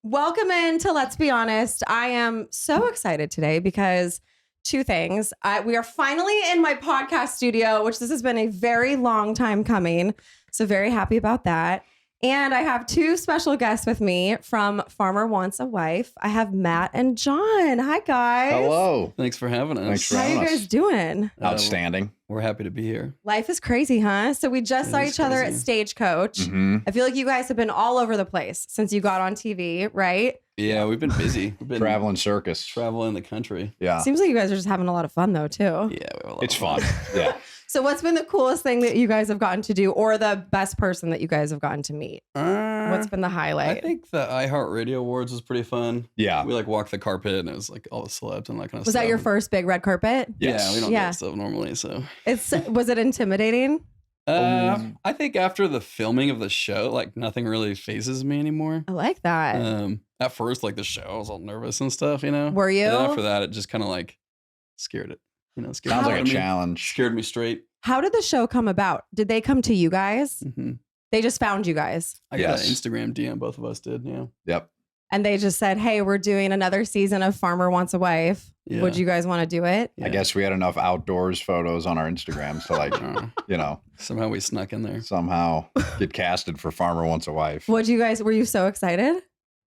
Welcome in to Let's Be Honest. I am so excited today because two things. We are finally in my podcast studio, which this has been a very long time coming. So very happy about that. And I have two special guests with me from Farmer Wants a Wife. I have Matt and John. Hi, guys. Hello. Thanks for having us. Thanks for How are having you us. guys doing? Outstanding. We're happy to be here. Life is crazy, huh? So we just saw each other at Stagecoach. Mm-hmm. I feel like you guys have been all over the place since you got on TV, right? Yeah, we've been busy. We've been Traveling circus. traveling the country. Yeah. Seems like you guys are just having a lot of fun though, too. Yeah, we have a lot It's of fun. Yeah. So what's been the coolest thing that you guys have gotten to do, or the best person that you guys have gotten to meet? What's been the I highlight? think the iHeartRadio Awards was pretty fun. Yeah. We walked the carpet and it was like all the celebs and that kind of stuff. Was that your first big red carpet? Yes. Yeah, we don't do Yeah. that stuff normally. So Was it intimidating? I think after the filming of the show, nothing really phases me anymore. I like that. At first, the show, I was all nervous and stuff, you know? Were you? And then after that, it just kind of scared it. Scared Sounds it like out a of me. challenge. Scared me straight. How did the show come about? Did they come to you guys? Mm-hmm. They just found you guys. I got Yes. an Instagram DM, both of us did, yeah. Yep. And they just said, hey, we're doing another season of Farmer Wants a Wife. Yeah. Would you guys want to do it? Yeah. I guess we had enough outdoors photos on our Instagrams to Somehow we snuck in there. somehow get casted for Farmer Wants a Wife. Were you so excited?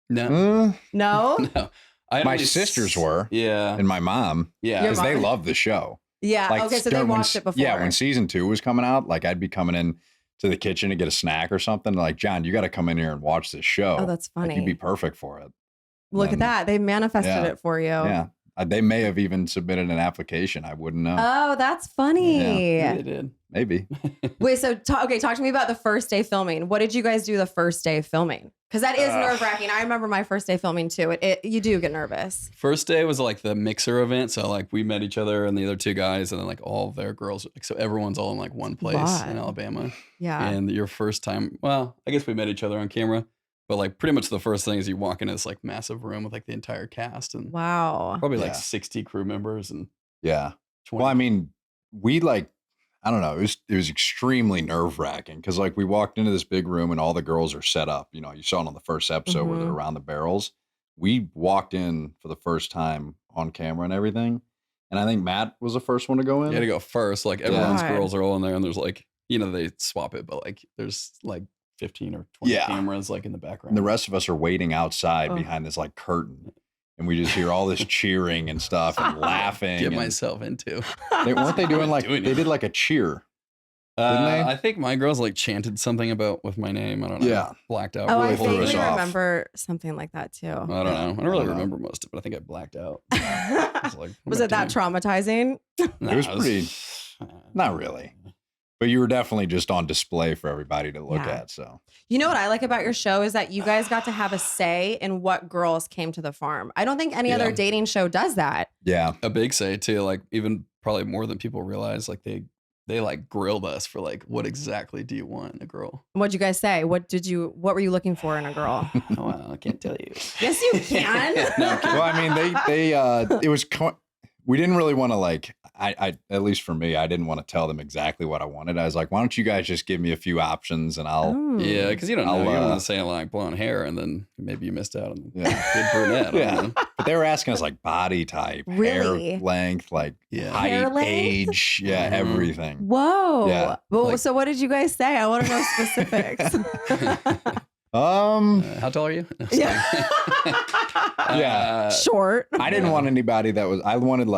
No, No? no. I My only sisters were, Yeah, and my mom, yeah. Your because they mom? love the show. Yeah. Okay, so they during- when watched it before. Yeah, when season 2 was coming out, I'd be coming in to the kitchen to get a snack or something. Like, John, you got to come in here and watch this show. Oh, that's funny. You'd be perfect for it. Look at then- that. They manifested Yeah. it for you. Yeah. They may have even submitted an application. I wouldn't know. Oh, that's funny. Yeah, they did. Maybe. Wait, so talk to me about the first day filming. What did you guys do the first day filming? Because that is nerve wracking. I remember my first day filming too. You do get nervous. First day was the mixer event. So we met each other and the other two guys and then all their girls. So everyone's all in one place Lot. in Alabama. Yeah. And your first time, well, I guess we met each other on camera. But pretty much the first thing is you walk into this massive room with the entire cast and Wow. probably Yeah. 60 crew members and Yeah. 20. Well, I mean, we I don't know. It was extremely nerve wracking because we walked into this big room and all the girls are set up. You saw it on the first episode where they're around the barrels. We walked in for the first time on camera and everything. And I think Matt was the first one to go in. you had to go first. Everyone's God. girls are all in there and there's they swap it, but there's 15 or 20 Yeah. cameras in the background. And the rest of us are waiting outside Oh. behind this curtain. And we just hear all this cheering and stuff and laughing. Get and myself into. weren't they doing Doing they it. did a cheer? Didn't they? I think my girls chanted something with my name. I don't know. Yeah. Blacked out. Oh, I really threw us vaguely off. remember something like that too. I don't know. I don't really remember most of it. I think I blacked out. Was it that traumatizing? It was pretty- Not really. But you were definitely just on display for everybody to look Yeah. at. So You know what I like about your show is that you guys got to have a say in what girls came to the farm. I don't think any other Yeah. dating show does that. yeah. a big say too. Even probably more than people realize. They grilled us for what exactly do you want in a girl? What'd you guys say? What were you looking for in a girl? Oh, well, I can't tell you. Yes, you can. No, I'm kidding. Well, I mean, they it was we didn't really want to I at least for me, I didn't want to tell them exactly what I wanted. I was like, why don't you guys just give me a few options and I'll Oh. Yeah, because you don't know. I'll, You don't want to say blonde hair and then maybe you missed out on Yeah. good brunette. I don't Yeah. know. But they were asking us body type, Really? hair length, Yeah. height, Hair length? age, Mhm. everything. Whoa. Yeah. Well, so what did you guys say? I want to know specifics. How tall are you? No, just Yeah. kidding. Yeah. Short. I didn't want anybody that was I wanted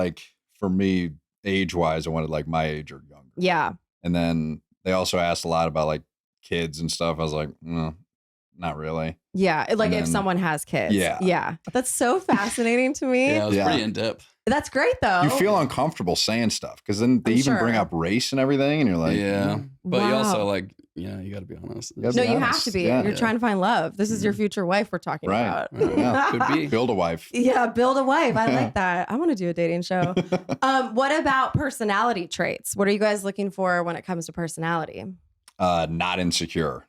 for me age wise, I wanted my age or younger. Yeah. And then they also asked a lot about kids and stuff. I was like, not really. Yeah. And If then- someone has kids. Yeah. Yeah. That's so fascinating to me. Yeah, it was Yeah. pretty in depth. That's great though. You feel uncomfortable saying stuff because then they I'm even bring sure. up race and everything, and you're like, Yeah. But you Wow. also you got to be honest. You gotta No, be you have honest. to be. Yeah. You're trying to find love. This is your Mhm. future wife we're talking Right. about. Yeah. Could be. build a wife. Yeah, build a wife. I like that. I want to do a dating show. What about personality traits? What are you guys looking for when it comes to personality? Not insecure.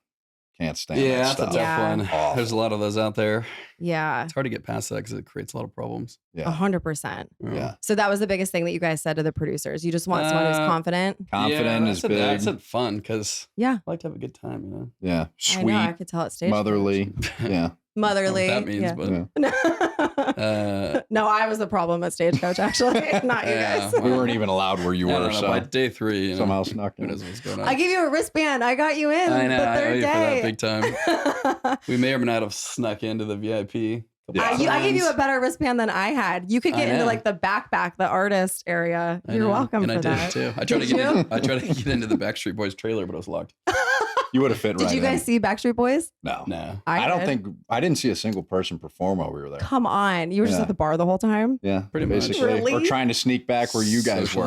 Can't stand Yeah, that that's a stuff. tough Yeah. one. Awful. There's a lot of those out there. Yeah, It's hard to get past that because it creates a lot of problems. Yeah. 100%. Yeah. So that was the biggest thing that you guys said to the producers. You just want someone who's confident. Confident is big. I said fun because Yeah. I like to have a good time, Yeah. I Sweet. know. I could tell at stage. Motherly. Yeah. Motherly. What that means, but No, I was the problem at Stagecoach, actually, not you guys. We weren't even allowed where you were. So by day 3, somehow snuck who in. knows what's going on. I gave you a wristband. I got you in I know. the I owe third you for day. that big time. We may or may not have snuck into the VIP. Yeah. I gave you a better wristband than I had. You could get into like the backpack, the artist area. You're welcome and for that. I did too. I tried to get into the Backstreet Boys trailer, but it was locked. You would have fit right Did you guys see Backstreet Boys? No. I don't think I didn't see a single person perform while we were there. Come on. You were just at the bar the whole time? Yeah. Pretty much. Basically. Really? Or trying to sneak back where you guys were.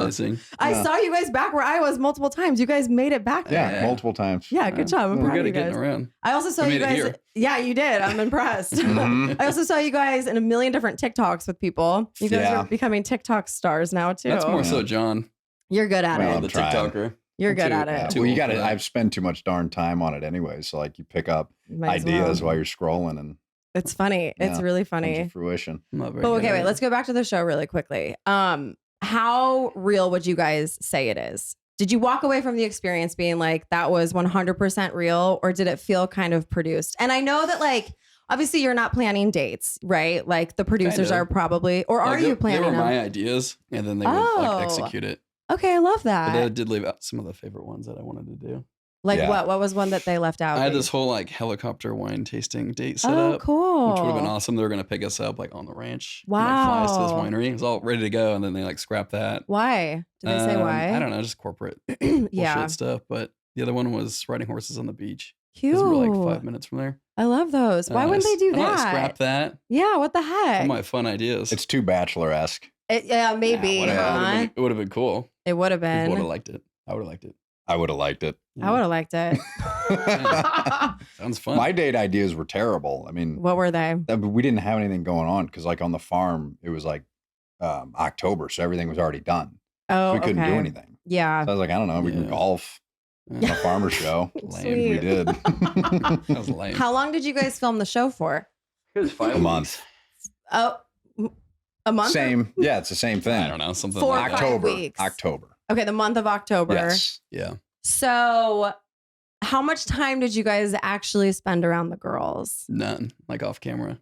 I saw you guys back where I was multiple times. You guys made it back there. Yeah, multiple times. Yeah, good job. I'm We're proud good of you at getting guys. around. I also saw We you made it guys. here. Yeah, you did. I'm impressed. Mhm. I also saw you guys in a million different TikToks with people. You guys are becoming TikTok stars now too. That's more so John. You're good at Well, it. I'm The trying. TikToker. You're good at Yeah, it. well, you got Too to. old for that. I've spent too much darn time on it anyway. So like, you pick up Might as ideas well. while you're scrolling and It's funny. It's Yeah. really comes funny. to fruition. I'm not very But good okay, at wait, it. let's go back to the show really quickly. How real would you guys say it is? Did you walk away from the experience being like, that was 100% real, or did it feel kind of produced? And I know that like, obviously you're not planning dates, right? Like the producers Kind are of. probably, or are Like, you planning They were them? my ideas, and then they would Oh. like execute it. Okay, I love But they that. did leave out some of the favorite ones that I wanted to do. Like Yeah. what? What was one that they left out? I had this whole like helicopter wine tasting date set Oh, up, cool. which would have been awesome. They were gonna pick us up like on the ranch. and, like, fly us to this Wow. winery. It was all ready to go, and then they like scrapped that. Why? Did they say why? I don't know, just corporate Yeah. bullshit stuff. But the other one was riding horses on the beach. Cute. 'Cause we were like 5 minutes from there. I love those. Why wouldn't they do I know, like, that? scrap that. Yeah, what the heck? All my fun ideas. It's too bachelor-esque. Yeah, maybe. whatever. Huh? It would have been cool. It would have People would have been. liked it. I would have liked it. I would have liked it. Yeah. I would have liked it. Sounds fun. My date ideas were terrible. I mean, What were they? we didn't have anything going on because like on the farm, it was like October. So everything was already done. Oh, So we couldn't do okay. anything. Yeah. So I was like, I don't know. We can Yeah. golf on a farmer show. Lame. We did. That was lame. How long did you guys film the show for? It was 5 A month. Oh, a month? Same. Yeah, it's the same thing. I don't know. Something 4 or like 5 that. October. weeks. October. Okay, the month of October. Yes. Yeah. So, how much time did you guys actually spend around the girls? None. Like off camera.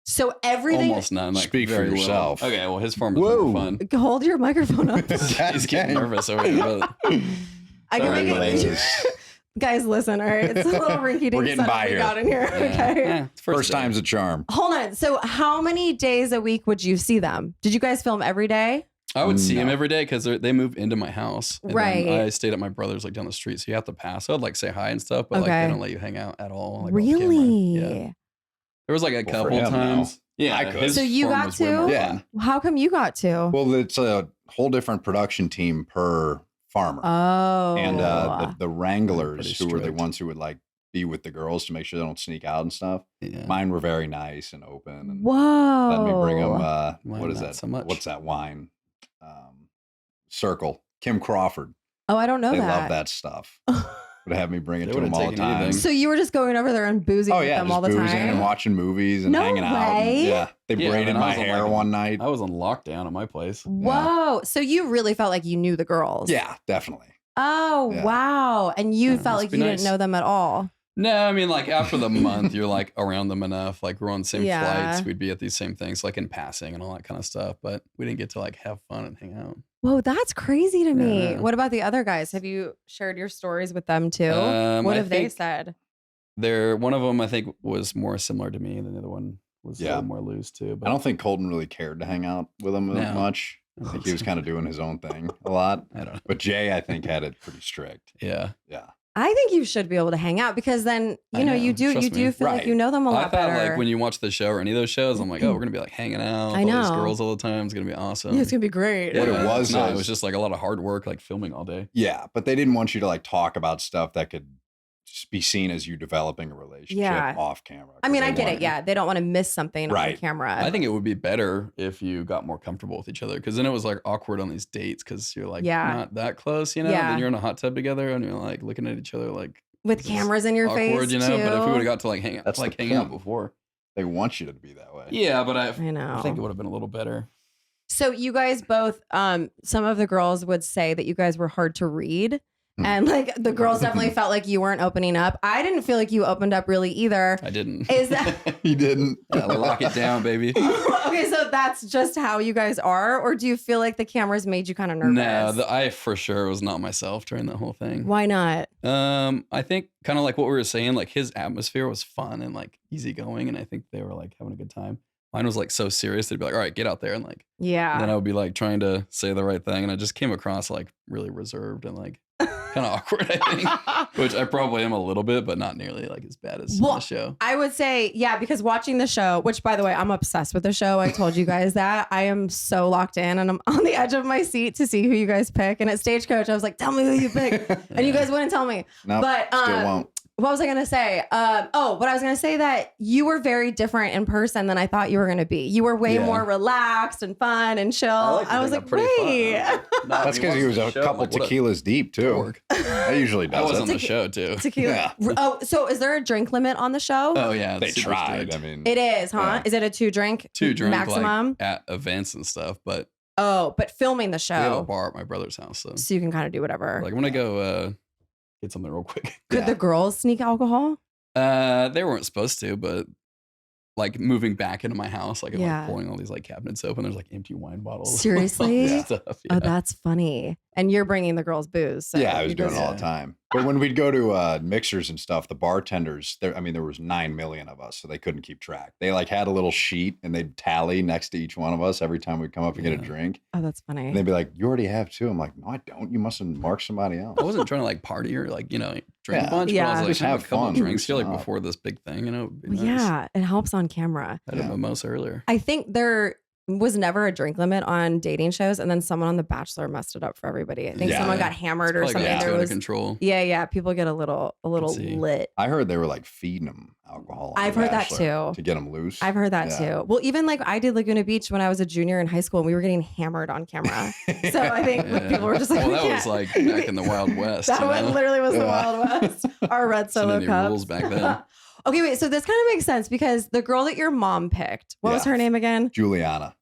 So everything. Almost none. Like Speak for very little. yourself. Okay. Well, his farm was Whoa. more fun. Hold your microphone up. He's getting nervous over here. But I can Sorry, make it. ladies. Guys, listen. All right, it's a little rinky dink. We're getting by we here. got in here. Okay. yeah, it's First day. time's a charm. Hold on. So, how many days a week would you see them? Did you guys film every day? I would see him No. every day because they moved into my house. And Right. then I stayed at my brother's like down the street, so you have to pass. So I'd like say hi and stuff, but like Okay. they don't let you hang out at all. Like, off Really? camera. Yeah. There was like a Well, for couple him, times. Yeah, I could. his So you farm got was way to? more Yeah. fun. How come you got to? Well, it's a whole different production team per farmer. Oh. And the wranglers Pretty who were the strict. ones who would like be with the girls to make sure they don't sneak out and stuff. Yeah. Mine were very nice and open. And Whoa. let me bring them. Mine What is not that? so much. What's that wine? Circle. Kim Crawford. Oh, I don't know They that. love that stuff. Would have me bring it They to them would've all the taken time. anything. So you were just going over there and boozing Oh with yeah, them just all the boozing time? and watching movies and No hanging out. way. And, yeah, they Yeah, braided man, I my was on, hair like, one night. I was on lockdown at my place. Whoa. So you really felt like you knew the girls? Yeah, definitely. Oh, Yeah. wow. And you Yeah, felt must like be you nice. didn't know them at all. No, I mean like after the month, you're like around them enough. Like we're on the same Yeah. flights. We'd be at these same things, like in passing and all that kind of stuff. But we didn't get to like have fun and hang out. Whoa, that's crazy to me. Yeah. What about the other guys? Have you shared your stories with them too? What I have they think said? One of them I think was more similar to me, and the other one was a Yeah. little more loose too. But I don't think Colton really cared to hang out with them that No. much. I think he was kind of doing his own thing a lot. I don't know. But Jay, I think, had it pretty strict. Yeah. Yeah. I think you should be able to hang out because then I you know know. you do Trust me. feel like Right. you know them a I lot thought better. like when you watch the show or any of those shows, I'm like, oh, we're gonna be like hanging out with I all these know. girls all the time. It's gonna be awesome. yeah, it's gonna be great. What it Yeah. was No, it is- was just like a lot of hard work, like filming all day. Yeah, but they didn't want you to like talk about stuff that could just be seen as you developing a relationship Yeah. off camera. I mean, They I get wanted- it. Yeah, they don't want to miss something on Right. camera. I think it would be better if you got more comfortable with each other because then it was like awkward on these dates because you're like Yeah. not that close, you know. Yeah. Then you're in a hot tub together and you're like looking at each other like with this is cameras in your awkward, face you know. too. But if we would have got to like hang out, That's like the hang out point. before, They want you to be that way. yeah. But I I know. think it would have been a little better. So you guys both, some of the girls would say that you guys were hard to read. And like the girls definitely felt like you weren't opening up. I didn't feel like you opened up really either. I didn't. Is that He didn't. Yeah, lock it down, baby. okay? So that's just how you guys are, or do you feel like the cameras made you kind of nervous? No, I for sure was not myself during that whole thing. Why not? I think kind of like what we were saying, like his atmosphere was fun and like easygoing, and I think they were like having a good time. Mine was like so serious. They'd be like, "All right, get out there," and like, Yeah. and then I would be like trying to say the right thing, and I just came across like really reserved and like kind of awkward, I think, which I probably am a little bit, but not nearly like as bad as on the show. I would say, yeah, because watching the show, which by the way, I'm obsessed with the show. I told you guys that. I am so locked in and I'm on the edge of my seat to see who you guys pick. And at Stagecoach, I was like, tell me who you pick. And you guys wouldn't tell me. No, but still won't. what was I going to say? But I was going to say that you were very different in person than I thought you were going to be. You were way more relaxed and fun and chill. I was like, wait. That's because he was a couple tequilas deep too. That usually does. I was on the show too. Tequila. Yeah. Oh, so is there a drink limit on the show? Oh yeah, they tried. I mean, it is, huh? Yeah. Is it a 2-drink? 2-drink maximum like, at events and stuff, but but filming the show. We have a bar at my brother's house, so you can kind of do whatever. Like I'm gonna go get something real quick. Could the girls sneak alcohol? They weren't supposed to, but like moving back into my house, like, like pulling all these like cabinets open, there's like empty wine bottles. Seriously? Stuff, Oh, that's funny. And you're bringing the girls booze. So I was doing it all the time. But when we'd go to mixers and stuff, the bartenders, there was 9 million of us, so they couldn't keep track. They like had a little sheet and they'd tally next to each one of us every time we'd come up and get a drink. Oh, that's funny. And they'd be like, you already have 2. I'm like, no, I don't. You must have marked somebody else. I wasn't trying to like party or like, drink a bunch, but I was like, just have a couple fun. Drinks here, like before this big thing, it'd be nice. Yeah, it helps on camera. I had a mimosa earlier. I think there was never a drink limit on dating shows, and then someone on The Bachelor messed it up for everybody. I think someone got hammered or something. There was control. Yeah. People get a little lit. I heard they were like feeding them alcohol. I've heard that too. To get them loose. I've heard that too. Well, even like I did Laguna Beach when I was a junior in high school, and we were getting hammered on camera. So I think people were just like, well, that was like back in the Wild West. That literally was the Wild West. Our red Solo cups. Rules back then. Okay, wait. So this kind of makes sense because the girl that your mom picked, what was her name again? Juliana.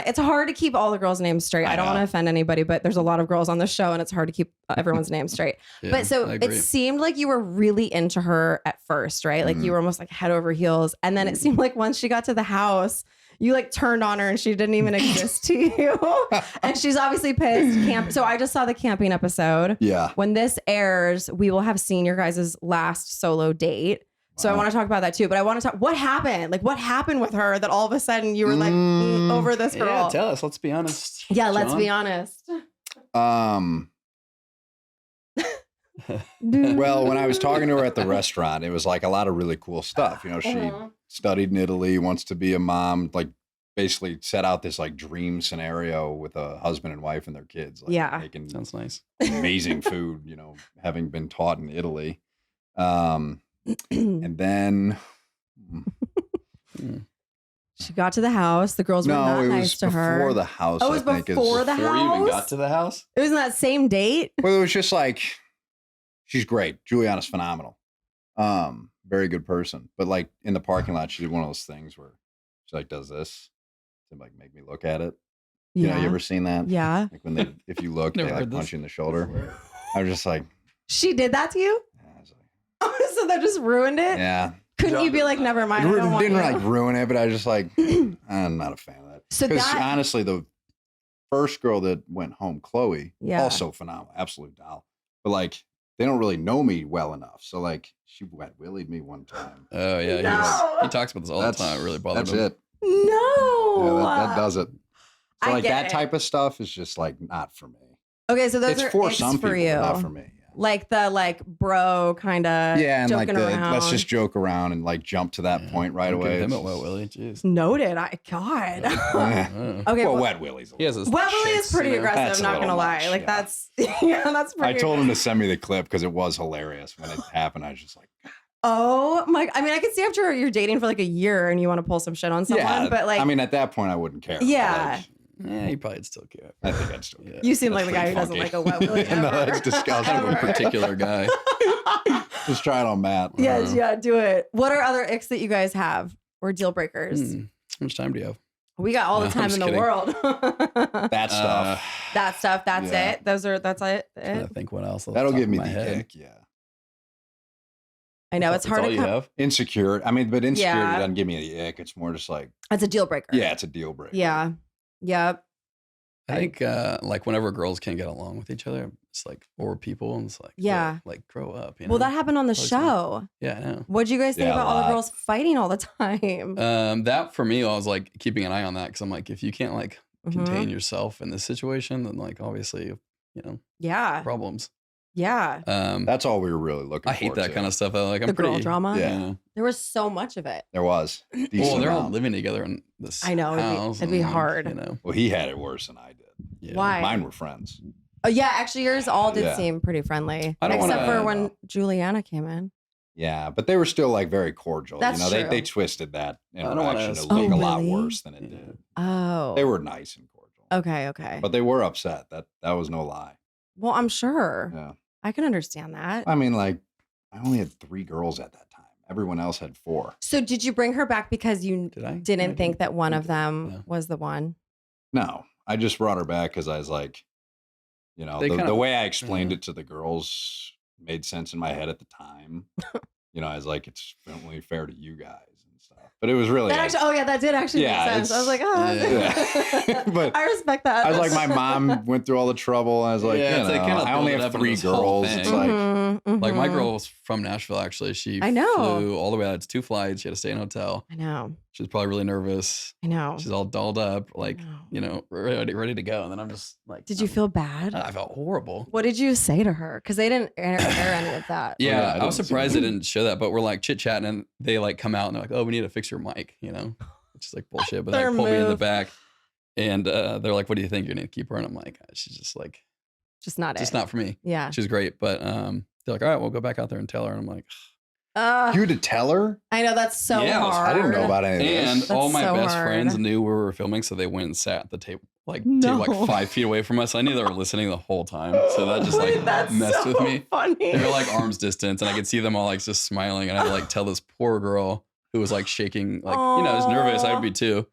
It's hard to keep all the girls' names straight. I don't want to offend anybody, but there's a lot of girls on the show and it's hard to keep everyone's name straight. But so it seemed like you were really into her at first, right? Like you were almost like head over heels. And then it seemed like once she got to the house, you like turned on her and she didn't even exist to you. And she's obviously pissed. So I just saw the camping episode. Yeah. When this airs, we will have seen your guys' last solo date. So I want to talk about that too, but I want to talk, what happened? Like what happened with her that all of a sudden you were like over this girl? Yeah, tell us. Let's be honest. Yeah, let's be honest. Well, when I was talking to her at the restaurant, it was like a lot of really cool stuff. She studied in Italy, wants to be a mom, like basically set out this like dream scenario with a husband and wife and their kids. Like, making sounds nice. Amazing food, having been taught in Italy. And then she got to the house. The girls were not nice to her. Before the house. Oh, it was before the house? Before you even got to the house? It was in that same date? Well, it was just like, she's great. Juliana's phenomenal. Very good person. But like in the parking lot, she did one of those things where she like does this to like make me look at it. You ever seen that? Yeah. Like when if you look, they like punch you in the shoulder. I was just like. She did that to you? So that just ruined it? Yeah. Couldn't you be like, never mind? Didn't like ruin it, but I was just like, I'm not a fan of that. So because honestly, the first girl that went home, Chloe, also phenomenal, absolute doll. But like, they don't really know me well enough. So like, she wet Willy'd me one time. Oh yeah, he talks about this all the time. It really bothered him. That's it. No. Yeah, that does it. So like that type of stuff is just like not for me. Okay, so those it's are for icks some for people, you. not for me. Like the bro kind of and joking like around. let's just joke around and like jump to that point right away. Him at Wet Willy, jeez. Noted. God. Okay. Well, Wet Willy's. He has his Wet Willy is pretty aggressive. Not gonna lie. Like that's that's pretty. I told him to send me the clip because it was hilarious when it happened. I was just like. Oh my! I mean, I could see after you're dating for like a year and you want to pull some shit on someone, but like, I mean, at that point, I wouldn't care. Yeah. Yeah, he probably still care. I think I'd still care. You seem like the guy who doesn't like a Wet Willy. No, that's disgusting. Kind of a particular guy. Just try it on Matt. Yeah, do it. What are other icks that you guys have or deal breakers? How much time do you have? We got all the No, time I'm in just the kidding. world. That stuff. That stuff. That's Yeah. it. That's it. I think what else? off That'll top give of me my the head. ick. Yeah. I know it's That's hard all to you come. have. Insecurity. I mean, but insecurity Yeah. doesn't give me the ick. It's more just like, It's a deal breaker. yeah, it's a deal breaker. Yeah. Yep. I think like whenever girls can't get along with each other, it's like or people, and it's like Yeah. like grow up. You know? Well, that happened on the Close enough. show. Yeah, I know. What'd you guys think Yeah, a about all the lot. girls fighting all the time? That for me, I was like keeping an eye on that because I'm like, if you can't like Mhm. contain yourself in this situation, then like obviously, you know, Yeah. problems. Yeah. That's all we were really looking I for. hate that too. kind of stuff. Like I'm The girl pretty drama? Yeah. There was so much of it. There was. Well, Decent they're all amount. living together in this I know, house. it'd be and, like, hard. You know, Well, he had it worse than I did. yeah. Why? Mine were friends. Oh, yeah. Actually, yours all did Yeah. seem pretty friendly. I don't Except wanna- for when Juliana came in. Yeah, but they were still like very cordial. That's you know, true. they twisted that don't wanna interaction to spoil- look a Oh, lot really? worse than it Yeah. did. Oh. They were nice and cordial. Okay. Okay. But they were upset. That was no lie. Well, I'm sure. Yeah. I can understand that. I mean, like, I only had 3 girls at that time. Everyone else had 4. So did you bring her back because you Did I? didn't I think that one of them No. was the one? No, I just brought her back because I was like, you know, They the kinda- way I explained yeah. it to the girls made sense in my head at the time. You know, I was like, it's only fair to you guys and stuff. But it was really, That actually, oh yeah, that did actually Yeah, make sense. I was like, oh, Yeah. But I respect that. I was like, my mom went through all the trouble. I was like, Yeah, you it's like know, kinda I only build it have up into 3 this whole girls. It's thing. like, Like my Mhm. girl was from Nashville. Actually, she I know. flew all the way out. It's 2 flights. She had to stay in a hotel. I know. She was probably really nervous. I know. She's all dolled up, like I know. you know, ready to go. And then I'm just like, Did you feel bad? I felt horrible. What did you say to her? Because they didn't air any of that. Yeah, yeah, I I was didn't see surprised that. they didn't show that, but we're like chit chatting, and they like come out and they're like, "Oh, we need to fix your mic," you know, which is like bullshit. But they Their pull me in the move. back, and they're like, "What do you think? You're gonna keep her?" And I'm like, "She's just like, Just not just it. not for me." Yeah. She's great, but they're like, "All right, we'll go back out there and tell her." And I'm like, you had to tell her? I know that's so Yeah, hard. I didn't know about any of and this. all That's my so best hard. friends knew we were filming, so they went and sat at the table, like No. table like 5 feet away from us. I knew they were listening the whole time, so that just Wait, like that's messed so with me. Funny. They were like arms distance, and I could see them all like just smiling. And I would like tell this poor girl who was like shaking, like you know, I was nervous. I would be too.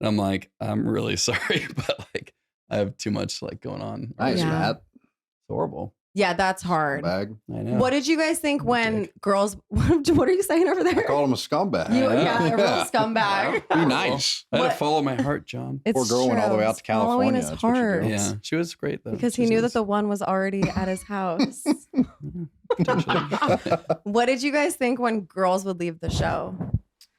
And I'm like, I'm really sorry, but like I have too much like going on. Nice, Yeah. Matt. It's horrible. Yeah, that's hard. Bag. I know. What did you guys think when Dick. girls? What are you saying over I there? called him a scumbag. You, Yeah. yeah, a real Yeah. scumbag. Be nice. I had to What- follow my heart, John. It's Poor girl went all the way true. out to Following California. is That's what you hard. do. Yeah, she was great though. Because he She's knew nice. that the one was already at his house. Potentially. What did you guys think when girls would leave the show?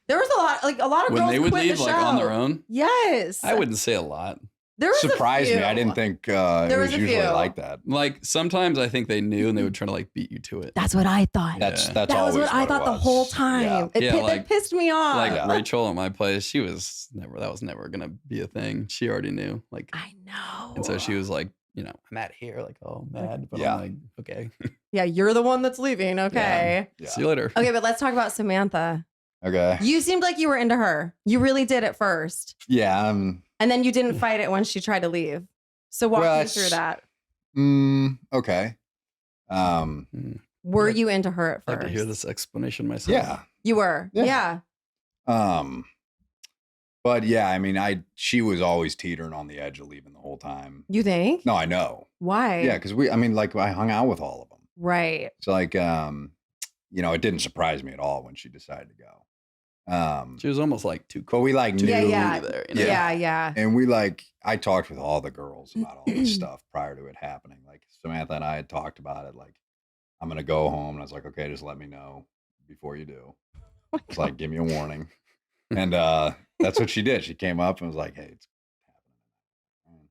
There was a lot of When girls they would quit leave the like show. on their own, Yes, I wouldn't say a lot. There was Surprised a me. few. I didn't think it There was was a usually few. like that. Like sometimes I think they knew and they would try to like beat you to it. That's what I thought. That's Yeah. that's that was always what I thought it the was. whole time. Yeah. Yeah, That like- pissed me off. Like Yeah. Rachel at my place, she was never. That was never gonna be a thing. She already knew. Like, I know. and so she was like, you know, I'm out here, like, oh, mad. But Yeah. I'm like, okay, Yeah, you're the one that's leaving. Okay. Yeah. see you later. Okay, but let's talk about Samantha. Okay. You seemed like you were into her. You really did at first. Yeah. And then you didn't fight it when she tried to leave. So walk Well, me it's- through that. Okay. Were you into her at I'd like first? to hear this explanation myself. Yeah. You were. Yeah. Yeah. But yeah, I mean, she was always teetering on the edge of leaving the whole time. You think? No, I know. Why? Yeah, because like I hung out with all of them. Right. So like, you know, it didn't surprise me at all when she decided to go. She was almost like too But we like knew, Yeah, yeah. there. You know? Yeah. Yeah. and I talked with all the girls about all this stuff prior to it happening. Like Samantha and I had talked about it. Like, I'm gonna go home, and I was like, okay, just let me know before you do. It's like, give me a warning. And that's what she did. She came up and was like, hey, it's happening.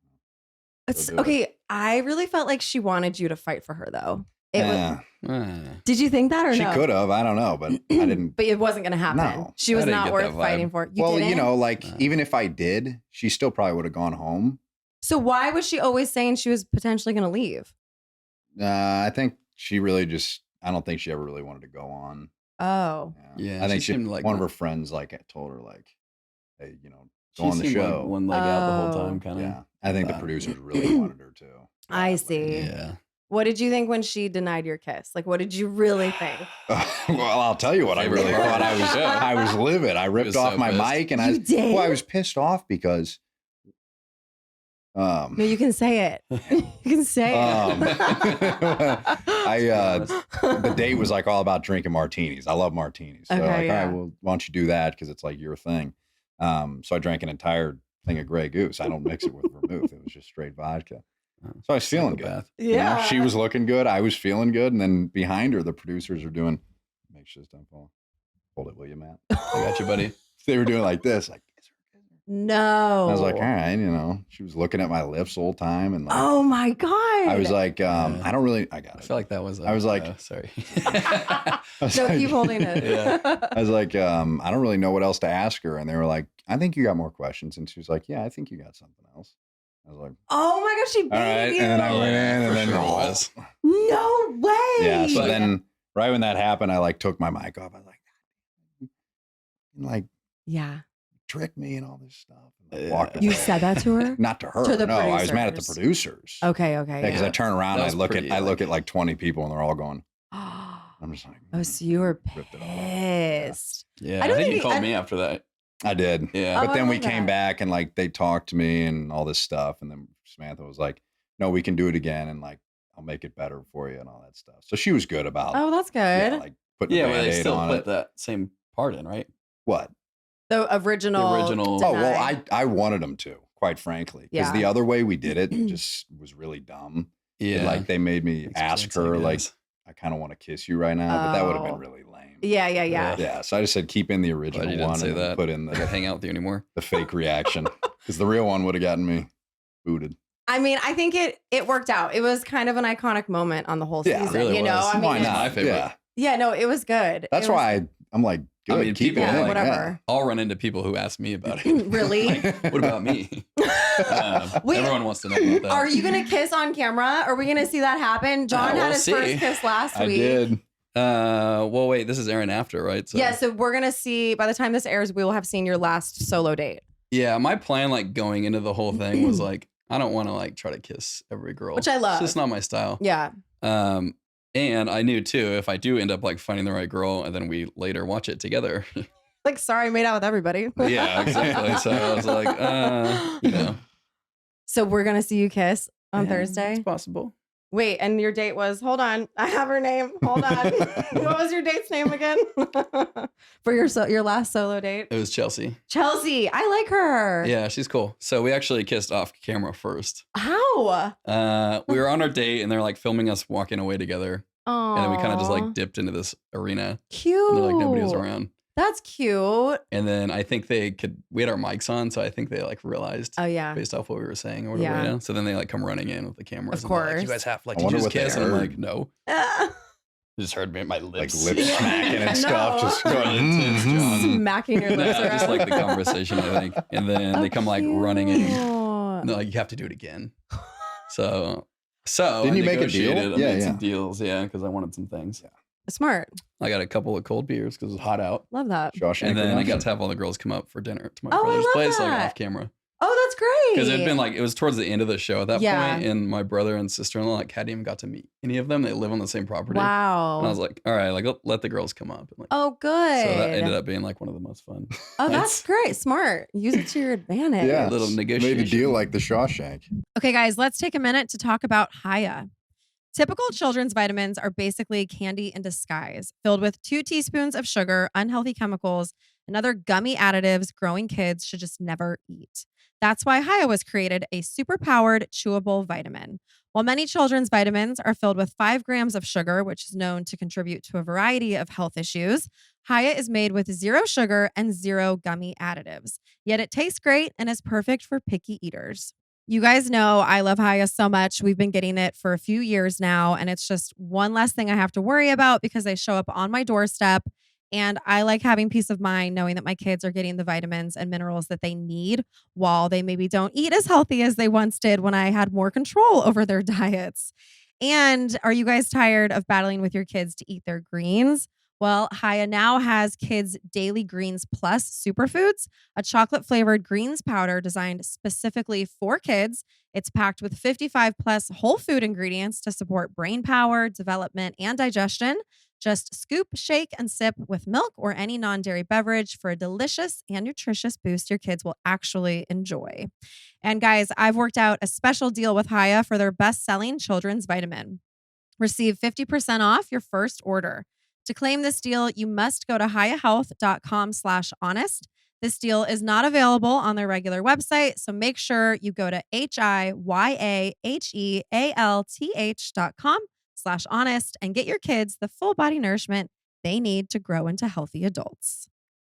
It's, do it. okay. I really felt like she wanted you to fight for her, though. It was, Yeah. did you think that or She no? could have. I don't know, but I didn't. But it wasn't going to happen. No. She was I didn't not get worth that vibe. fighting for. You Well, didn't? you know, like No. even if I did, she still probably would have gone home. So why was she always saying she was potentially going to leave? I think she really just. I don't think she ever really wanted to go on. Oh. Yeah, I think she seemed like one of one- her friends like told her like, hey, you know, She go on the seemed show. like one leg out the whole Oh. time, kind of. Yeah, I think the producers really wanted her to. I badly. see. Yeah. What did you think when she denied your kiss? Like, what did you really think? Well, I'll tell you what I really thought. I was livid. I ripped off my mic and I was pissed off because. No, you can say it. You can say it. The date was like all about drinking martinis. I love martinis. So Okay, like, yeah. all right, well, why don't you do that? Because it's like your thing. So I drank an entire thing of Grey Goose. I don't mix it with vermouth. It was just straight vodka. So I was feeling good. Yeah. You know, she was looking good. I was feeling good. And then behind her, the producers are doing, make sure this don't fall. Hold it, will you, Matt? I got you, buddy. They were doing like this, like, No. I was like, all right, you know, she was looking at my lips the whole time. And like, oh my God. I was like, I don't really, I got it. I feel like that was, I was like, sorry. No, keep holding it. Yeah. I was like, I don't really know what else to ask her. And they were like, I think you got more questions. And she was like, yeah, I think you got something else. I was like, oh my gosh, she beat all right. you. And then I went in and then sure it was. No way. Yeah. So then right when that happened, I like took my mic off. I was like, yeah. tricked me and all this stuff. And like, walked You away. said that to her? Not to her. To the no, I was mad at the producers. producers. Okay. Yeah, because I turn around That and was I look at like 20 people and they're all going, Oh, I'm just like, so you were ripped it off. pissed. Yeah. I I don't think think you called I- me after that. I did. Yeah. Oh, But I then we love came that. back and like they talked to me and all this stuff. And then Samantha was like, no, we can do it again. And like, I'll make it better for you and all that stuff. So she was good about Oh, that's good. yeah, like putting Yeah, a but they Band-Aid still on put it. that same part in, right? What? The original. original- Oh, well, deny. I wanted them to, quite frankly. Because Yeah. the other way we did it just was really dumb. Yeah. Like they made me Makes ask sense, her, I like, guess. I kind of want to kiss you right now. But that would have been Oh. really lame. Yeah. Yeah. So I just said, keep in the Glad original you didn't one say and then that. put in I don't hang out with you anymore. the fake reaction. Because the real one would have gotten me booted. I mean, I think it worked out. It was kind of an iconic moment on the whole Yeah, it season. really you know, was. I mean, Why it's not? my favorite. Yeah. yeah, no, it was good. That's It was- why I'm like, good. I mean, keep people it in. like, whatever. I'll run into people who ask me about it. Really? Like, what about me? Wait, Everyone wants to know about that. are you gonna kiss on camera? Are we gonna see that happen? John we'll had his see. first kiss last I week. did. Well, wait, this is airing after, right? So, Yeah, so we're gonna see by the time this airs, we will have seen your last solo date. yeah, my plan, like going into the whole thing, was like, I don't want to like try to kiss every girl, Which I love. It's just not my style. Yeah. And I knew too, if I do end up like finding the right girl, and then we later watch it together. Like, sorry, I made out with everybody. Yeah, exactly. So I was like, you know, So we're gonna see you kiss on yeah, Thursday. It's possible. Wait, and your date was, hold on, I have her name. Hold on. What was your date's name again? For your last solo date? It was Chelsea. Chelsea. I like her. Yeah, she's cool. So we actually kissed off camera first. How? We were on our date, and they're like filming us walking away together, Oh. and then we kind of just like dipped into this arena, Cute. and they're like nobody was around. That's cute. And then I think we had our mics on, so I think they like realized Oh yeah. based off what we were saying or whatever. Yeah. You know? So then they like come running in with the cameras. Of and they're like, course. you guys have like, I did you wonder just what they kiss? And I'm heard. like, no. Ah. You just heard me, my Like lips. lip Yeah. smacking and stuff. No. Just Really going, intense, John. Smacking your lips Nah, around. just like the conversation, I think. And then they come like running in. Cute. And they're like, you have to do it again. So Didn't I you make a deal? negotiated. I Yeah, made yeah. some deals, yeah, because I wanted some things. Smart. I got a couple of cold beers because it was hot out. Love that. Shawshank And then I Redemption. got to have all the girls come up for dinner to my Oh, I brother's love place, like that. off camera. Oh, that's great. Because it was towards the end of the show at that Yeah. point, and my brother and sister-in-law like hadn't even got to meet any of them. They live on the same property. Wow. And I was like, all right, like let the girls come up. And, like, Oh, good. so that ended up being like one of the most fun. Oh, that's nights. great. Smart. Use it to your advantage. Yeah. Little Made a negotiation. deal like the Shawshank. Okay, guys, let's take a minute to talk about Haya. Typical children's vitamins are basically candy in disguise, filled with 2 teaspoons of sugar, unhealthy chemicals, and other gummy additives growing kids should just never eat. That's why Haya was created, a super-powered chewable vitamin. While many children's vitamins are filled with 5 grams of sugar, which is known to contribute to a variety of health issues, Haya is made with 0 sugar and 0 gummy additives. Yet it tastes great and is perfect for picky eaters. You guys know I love Haya so much. We've been getting it for a few years now, and it's just one less thing I have to worry about because they show up on my doorstep. And I like having peace of mind knowing that my kids are getting the vitamins and minerals that they need while they maybe don't eat as healthy as they once did when I had more control over their diets. And are you guys tired of battling with your kids to eat their greens? Well, Haya now has Kids Daily Greens Plus Superfoods, a chocolate-flavored greens powder designed specifically for kids. It's packed with 55 plus whole food ingredients to support brain power, development, and digestion. Just scoop, shake, and sip with milk or any non-dairy beverage for a delicious and nutritious boost your kids will actually enjoy. And guys, I've worked out a special deal with Haya for their best-selling children's vitamin. Receive 50% off your first order. To claim this deal, you must go to hayahealth.com/honest. This deal is not available on their regular website, so make sure you go to hayahealth.com/honest and get your kids the full body nourishment they need to grow into healthy adults.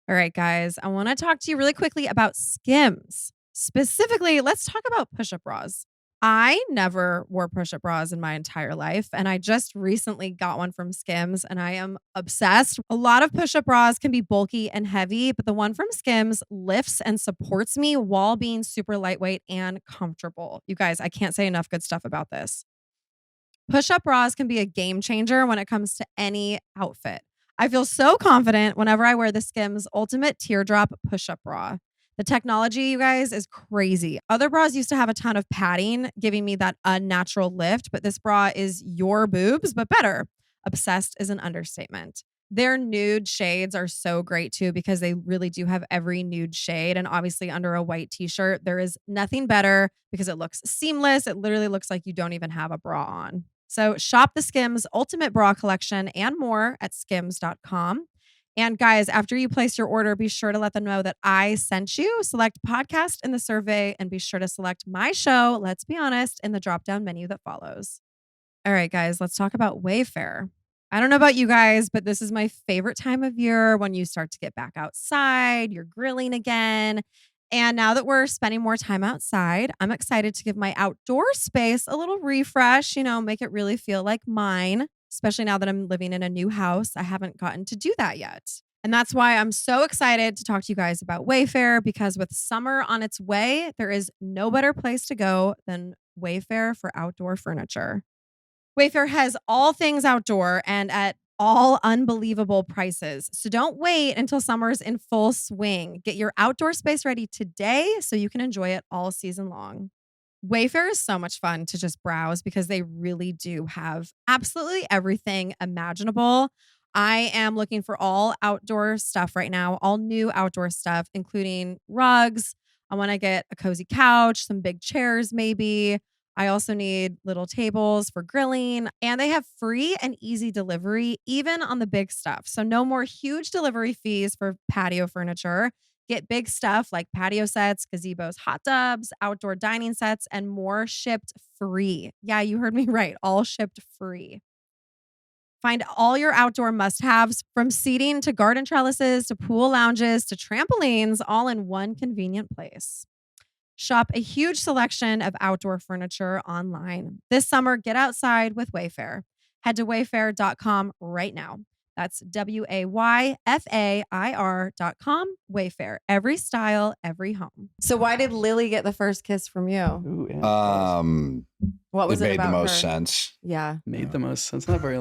All right, guys, I want to talk to you really quickly about Skims. Specifically, let's talk about push-up bras. I never wore push-up bras in my entire life, and I just recently got one from Skims, and I am obsessed. A lot of push-up bras can be bulky and heavy, but the one from Skims lifts and supports me while being super lightweight and comfortable. You guys, I can't say enough good stuff about this. Push-up bras can be a game changer when it comes to any outfit. I feel so confident whenever I wear the Skims Ultimate Teardrop Push-Up Bra. The technology, you guys, is crazy. Other bras used to have a ton of padding, giving me that unnatural lift, but this bra is your boobs, but better. Obsessed is an understatement. Their nude shades are so great too because they really do have every nude shade. And obviously under a white t-shirt, there is nothing better because it looks seamless. It literally looks like you don't even have a bra on. So shop the Skims Ultimate Bra Collection and more at skims.com. And guys, after you place your order, be sure to let them know that I sent you. Select podcast in the survey and be sure to select my show, Let's Be Honest, in the drop-down menu that follows. All right, guys, let's talk about Wayfair. I don't know about you guys, but this is my favorite time of year when you start to get back outside, you're grilling again. And now that we're spending more time outside, I'm excited to give my outdoor space a little refresh, make it really feel like mine. Especially now that I'm living in a new house, I haven't gotten to do that yet. And that's why I'm so excited to talk to you guys about Wayfair, because with summer on its way, there is no better place to go than Wayfair for outdoor furniture. Wayfair has all things outdoor and at all unbelievable prices. So don't wait until summer's in full swing. Get your outdoor space ready today so you can enjoy it all season long. Wayfair is so much fun to just browse because they really do have absolutely everything imaginable. I am looking for all outdoor stuff right now, all new outdoor stuff, including rugs. I want to get a cozy couch, some big chairs maybe. I also need little tables for grilling, and they have free and easy delivery, even on the big stuff. So no more huge delivery fees for patio furniture. Get big stuff like patio sets, gazebos, hot tubs, outdoor dining sets, and more shipped free. Yeah, you heard me right. All shipped free. Find all your outdoor must-haves from seating to garden trellises to pool lounges to trampolines, all in one convenient place. Shop a huge selection of outdoor furniture online. This summer, get outside with Wayfair. Head to wayfair.com right now. That's WAYFAIR.com. Wayfair. Every style, every home. So why did Lily get the first kiss from you? Ooh, yeah. What was it made about the most her? sense. Yeah. Made the most sense. Not very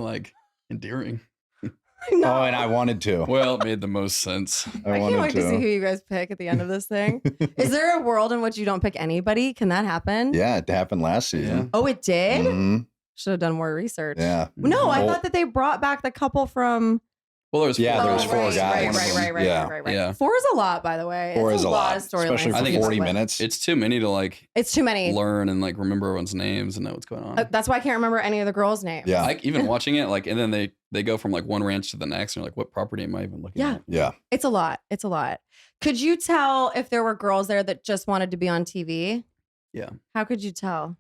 endearing. No. Oh, and I wanted to. Well, it made the most sense. I can't wait to see who you guys pick at the end of this thing. Is there a world in which you don't pick anybody? Can that happen? Yeah, it happened last season. Oh, it did? Mhm. Should have done more research. Yeah. No, I thought that they brought back the couple from... Well, there was four right, guys. Right. Yeah. 4 is a lot, by the way. Four It's is a lot, of storylines. especially I for think it's 40 minutes. It's too many to It's too many. learn and remember everyone's names and know what's going on. That's why I can't remember any of the girls' names. Yeah. Even watching it, and then they go from one ranch to the next, and you're like, what property am I even looking at? Yeah. It's a lot. It's a lot. Could you tell if there were girls there that just wanted to be on TV? Yeah. How could you tell?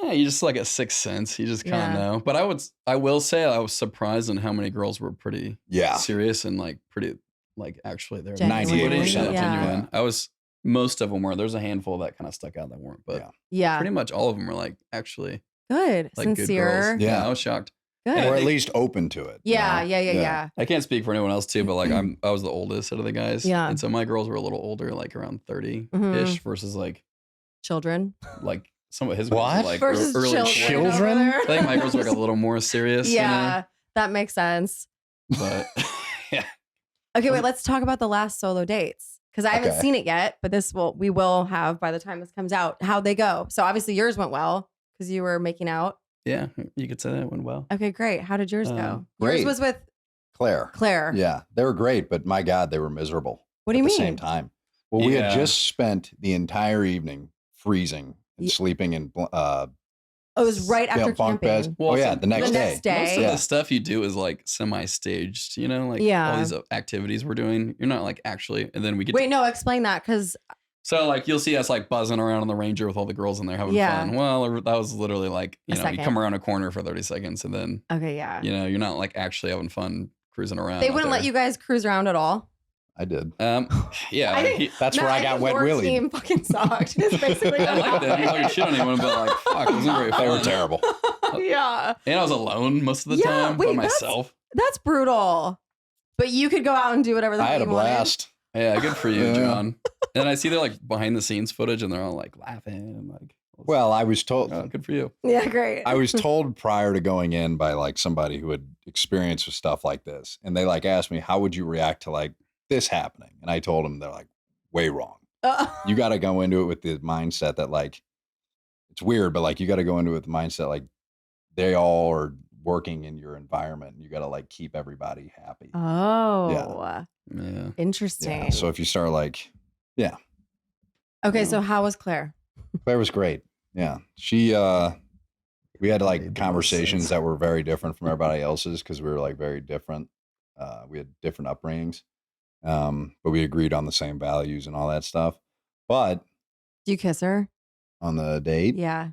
Yeah, you just a sixth sense. You just kind of know. But I will say I was surprised in how many girls were pretty serious and pretty actually they're 98%. genuine. Most of them were. There's a handful that kind of stuck out that weren't, but pretty much all of them were actually good, sincere. good girls. Yeah, I was shocked. Good. Or at least open to it. Yeah. I can't speak for anyone else too, but I was the oldest out of the guys. Yeah. And so my girls were a little older, around 30-ish versus children. Some of his What? girls Versus early children. I think my girls were a little more serious. Yeah, that makes sense. But yeah. Okay, wait, let's talk about the last solo dates. Because I haven't Okay. seen it yet, but we will have by the time this comes out, how'd they go? So obviously yours went well because you were making out. Yeah, you could say that went well. Okay, great. How did yours go? Great. Yours was with Claire. Yeah, they were great, but my God, they were miserable. What do you at mean? the same time. Well, we had Yeah. just spent the entire evening freezing and sleeping in Oh, it was right after bunk camping. beds. Well, Oh yeah, so the next the day. next day. Most of Yeah. the stuff you do is like semi-staged, you know, like Yeah. all these activities we're doing. You're not like actually, and then we get Wait, no, explain that because so like you'll see us like buzzing around on the Ranger with all the girls in there having Yeah. fun. Well, that was literally like, A you know, you second. come around a corner for 30 seconds and then, okay, yeah. you know, you're not like actually having fun cruising around. They out wouldn't let there. you guys cruise around at all. I did. Yeah. I think- he- That's Matt, where I got think Wet your Willy. team fucking sucked. It's basically I like that. I'm talking shit on anyone, but like, fuck, it wasn't very fun. They were terrible. Yeah. And I was alone most of the Yeah, time wait, by that's- myself. That's brutal. But you could go out and do whatever the I hell had a you wanted. blast. Yeah, good for you, Yeah. John. And I see their like behind the scenes footage and they're all like laughing and like, Well, I was told. good for you. Yeah, great. I was told prior to going in by like somebody who had experience with stuff like this, and they like asked me, "How would you react to like this happening?" And I told them, they're like, "Way wrong. You got to go into it with the mindset that like it's weird, but like you got to go into it with the mindset like they all are working in your environment, and you got to like keep everybody happy." Oh, Yeah. interesting. Yeah. So if you start like, Okay, so how was Claire? Claire was great. Yeah, she. We had Made like the most conversations sense. that were very different from everybody else's because we were like very different. We had different upbringings, but we agreed on the same values and all that stuff. But Do you kiss her? on the date, Yeah.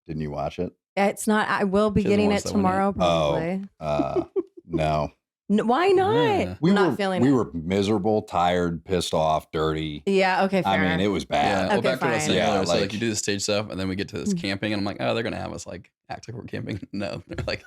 didn't you watch it? It's not. I will be She doesn't getting watch it that one yet. tomorrow, probably. No, Why not? Yeah. we Not were feeling we it. were miserable, tired, pissed off, dirty. Yeah. Okay. Fair. I mean, it was Yeah. bad. Well, Okay, back to what I was saying fine. earlier. Yeah, So like like- you do the stage stuff and then we get to this camping and I'm like, oh, they're going to have us like act like we're camping. No, they're like,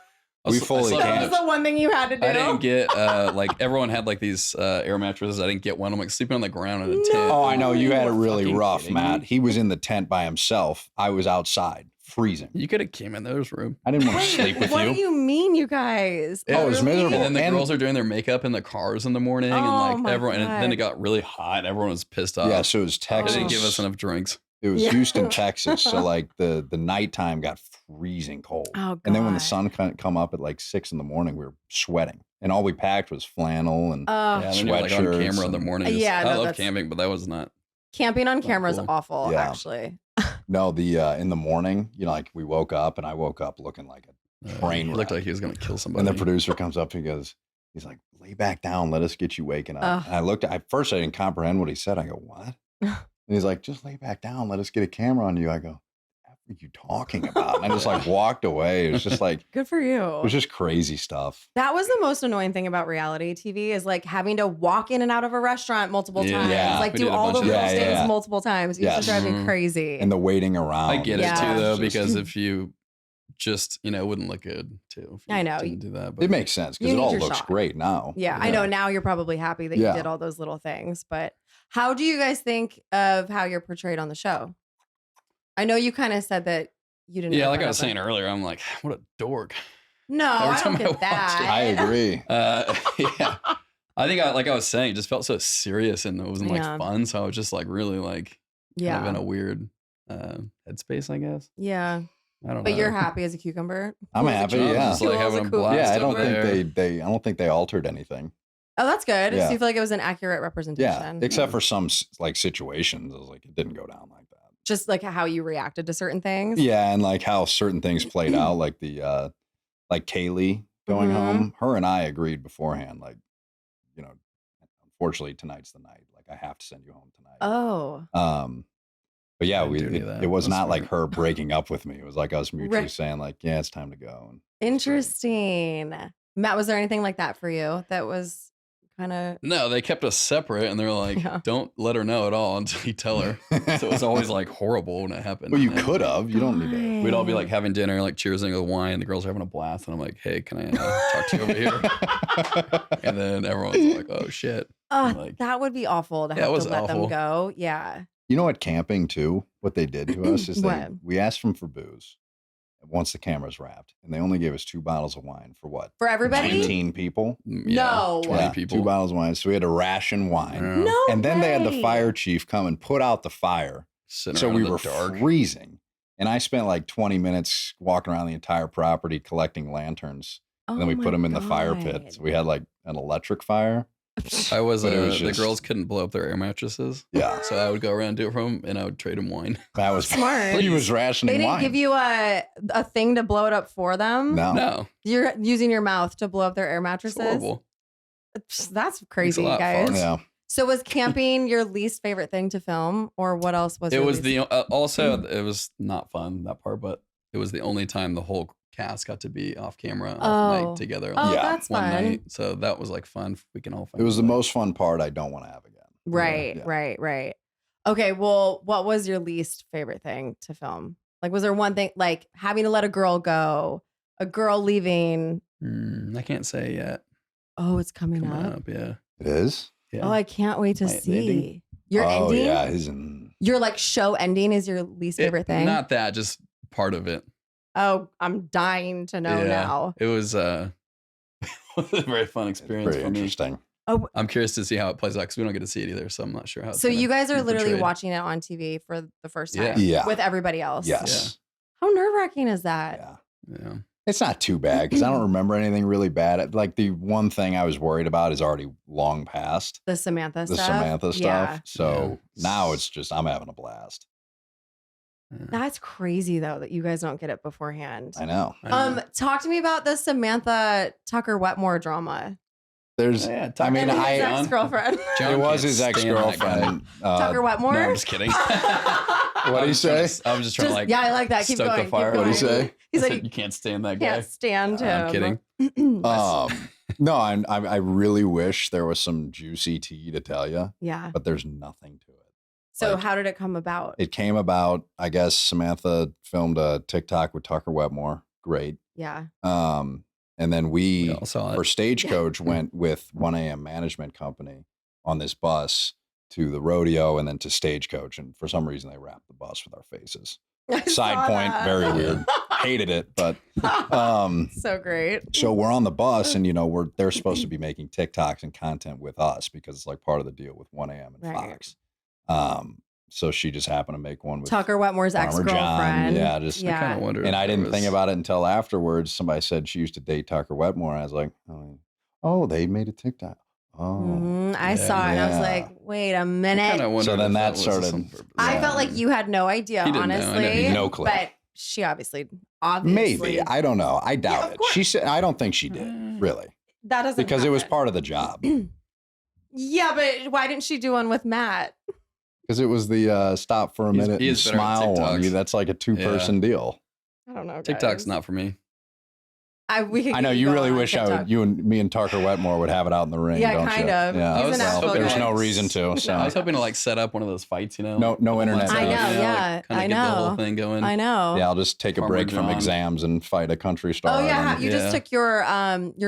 We fully slept that on was the- the one thing you had to do. I didn't get like everyone had like these air mattresses. I didn't get one. I'm like sleeping on the ground in a tent. Oh, I know you had it Are you really fucking rough, kidding Matt. me? He was in the tent by himself. I was outside, freezing. You could have came in there's room. I didn't want to Wait, sleep with what you. do you mean, you guys? Oh, it was miserable. And then the And- girls are doing their makeup in the cars in the morning, Oh, and my like everyone. And then God. it got really hot. Everyone was pissed off. Yeah, so it was They Texas. didn't give us enough drinks. It was Yeah. Houston, Texas. So like the nighttime got freezing cold. Oh, God. And then when the sun come up at like 6 a.m, we were sweating. And all we packed was flannel and Yeah, and then you're like on sweatshirts camera in the and- morning. Yeah, I no, love that's- camping, but that was not. Camping on Not camera is cool. awful, Yeah. actually. no, the in the morning, you know, like we woke up and I woke up looking like a Train He looked wreck. like he was gonna kill somebody. and the producer comes up and he's like, lay back down, let us get you waking up. Ugh. And I looked at first I didn't comprehend what he said. I go, what? And he's like, just lay back down, let us get a camera on you. I go, what are you talking about? And I just like walked away. It was just like Good for you. it was just crazy stuff. That was the most annoying thing about reality TV is like having to walk in and out of a restaurant multiple Yeah. times. Yeah. Like We do did a all the bunch little of that. things Yeah, yeah. multiple times. It used to Yes. drive me Mhm. crazy. And the waiting around. I get Yeah. it too, though, It's just- because if you just, you know, it wouldn't look good too. If you I know. didn't do that. But it makes sense because You it need all your looks shot. great now. Yeah, I know. Now you're probably happy that you Yeah. did all those little things. But how do you guys think of how you're portrayed on the show? I know you kind of said that you didn't. yeah, know like I that, was but- saying earlier, I'm like, what a dork. No, every I don't time I get watched that. it, I agree. Yeah. I think, like I was saying, it just felt so serious and it wasn't like Yeah. fun. So I was just like really like kind of in Yeah, a weird headspace, I guess. yeah. I don't know. But you're happy as a cucumber. I'm Cool as a happy, cucumber. yeah. Just like Cool as having a cucumber. blast. Yeah, I up don't there. think they I don't think they altered anything. Oh, that's good. So Yeah. you feel like it was an accurate Yeah, representation. except for some like situations. I was like, it didn't go down like that. Just like how you reacted to certain things. Yeah, and like how certain things played out, like the like Kaylee going Mhm. home. Her and I agreed beforehand, like, you know, unfortunately tonight's the night. Like I have to send you home tonight. Oh. But yeah, I didn't do any of that. it was That's not like smart. her breaking up with me. It was like us mutually Right. saying, like, yeah, it's time to go. And Interesting. Matt, was there anything like that for you that was kind of No, they kept us separate and they're like, Yeah. don't let her know at all until you tell her. So it was always like horrible when it happened. well, you And could have. You don't need to. We'd all be like having dinner, like cheersing with wine. The girls are having a blast. And I'm like, hey, can I talk to you over here? And then everyone's like, oh, shit. Oh, Like- that would be awful to Yeah, it have was to let them awful. go. Yeah. You know what camping too? What they did to us is What? we asked them for booze. once the camera's wrapped, and they only gave us 2 bottles of wine for what? For everybody? 19 people. No. 20 people. 2 bottles of wine. So we had to ration wine. Yeah. No And then they had the way. fire chief come and put out the fire. Sitting So around we in the were dark. freezing. And I spent like 20 minutes walking around the entire property collecting lanterns. And then we put them in the fire pit. So we had like an electric fire. I was, But it was the just- girls couldn't blow up their air mattresses. Yeah. So I would go around and do it for them, and I would trade them wine. That was Smart. He was rationing They didn't wine. give you a thing to blow it up for them? No. No, You're using your mouth to blow up their air it's mattresses? horrible. That's crazy, lot guys. farts. Yeah. So was camping your least favorite thing to film, or what else was It your was least- the also it was not fun, that part, but it was the only time the whole cast got to be off camera off Oh. night together. Oh, Yeah. that's one fun. night. So that was like fun. We can all. It was the find most fun part I don't want to have again. Right, Yeah. right. Okay, well, what was your least favorite thing to film? Like, was there one thing, like having to let a girl go, a girl leaving? I can't say yet. Oh, it's coming Coming up. up, yeah. It is? Yeah. Oh, I can't wait to My- the see. ending? Your oh, ending? yeah. His in. Your like show ending is your least favorite thing? Not that, just part of it. Oh, I'm dying to know Yeah. now. It was a very fun experience Pretty for me. interesting. I'm curious to see how it plays out because we don't get to see it either, so I'm not sure how. It's So gonna you guys are be literally portrayed. watching it on TV for the first Yeah. time Yeah. with everybody else. Yes. How nerve-wracking is that? Yeah. Yeah. It's not too bad because I don't remember anything really bad. Like the one thing I was worried about is already long past, The Samantha the stuff. Samantha stuff. Yeah. So Yeah. now it's just, I'm having a blast. Yeah. That's crazy though that you guys don't get it beforehand. I know. I know. Talk to me about the Samantha Tucker Wetmore drama. There's, Oh, yeah, I Tucker mean, And his John. ex-girlfriend. John it was can't his stand that ex-girlfriend. Tucker Wetmore. No, I'm just kidding. What'd he say? I was just trying to like yeah, I like that. Keep stoke going. the fire. Keep What'd he going. say? He I said said you you can't stand that guy. can't stand him. I'm kidding. No, I really wish there was some juicy tea to tell you, Yeah. but there's nothing to it. So Like- how did it come about? It came about, I guess Samantha filmed a TikTok with Tucker Wetmore. Great. Yeah. And then We we, all saw for it. Stagecoach, went with 1AM Management Company on this bus to the rodeo and then to Stagecoach. And for some reason, they wrapped the bus with our faces. I Side saw point, that. very weird. Hated it, but So great. so we're on the bus, and they're supposed to be making TikToks and content with us because it's like part of the deal with 1AM and Right. Fox. So she just happened to make one with Tucker Wetmore's Farmer John. ex-girlfriend. Yeah, just I kind of wonder. and if I there didn't think was- about it until afterwards. Somebody said she used to date Tucker Wetmore. And I was like, oh, they made a TikTok. Oh, I saw it and I was Yeah. like, wait a I minute. kinda wondered So then if that was started- on purpose. I Yeah. felt like you had no idea, He didn't know. I know honestly. he didn't. No clue. But she obviously. maybe. I don't know. I doubt of it. course. She said, I don't think she did really that doesn't because it was happen. part of the job. Yeah, but why didn't she do one with Matt? Because it was the stop for a He's- minute he and is better at smile one. TikToks. That's like a 2-person deal. I don't know. TikTok's guys. not for me. We could I know get you going really on wish TikTok. me and Tucker Wetmore would have it out in the ring. Yeah, don't kind you? of. Yeah. He's I an was asshole. hoping There's to, no like, reason to. So I was hoping to like set up one of those fights, No internet. I know, yeah, Kind I of get the whole know. thing going. I know. yeah, I'll just take a Farmer break from John. exams and fight a country star. Oh yeah, and- you just took your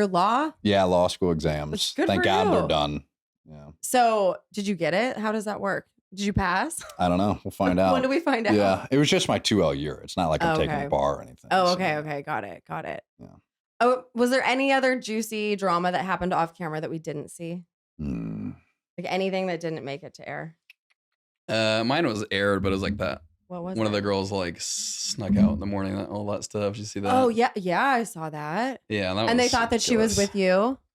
law. yeah, law school exams. Good Thank for God you. they're done. Yeah, So did you get it? How does that work? Did you pass? I don't know. We'll find out. When do we find out? Yeah, it was just my 2L year. It's not like I'm taking Okay. a bar or anything. Oh, so- okay. Got it. Yeah. Oh, was there any other juicy drama that happened off camera that we didn't see? Hmm. Like anything that didn't make it to air? Mine was aired, but it was like that. What was One of it? the girls like snuck out in the morning, all that stuff. Did you see that? Oh yeah, I saw that. yeah. That And they was thought that she was ridiculous. with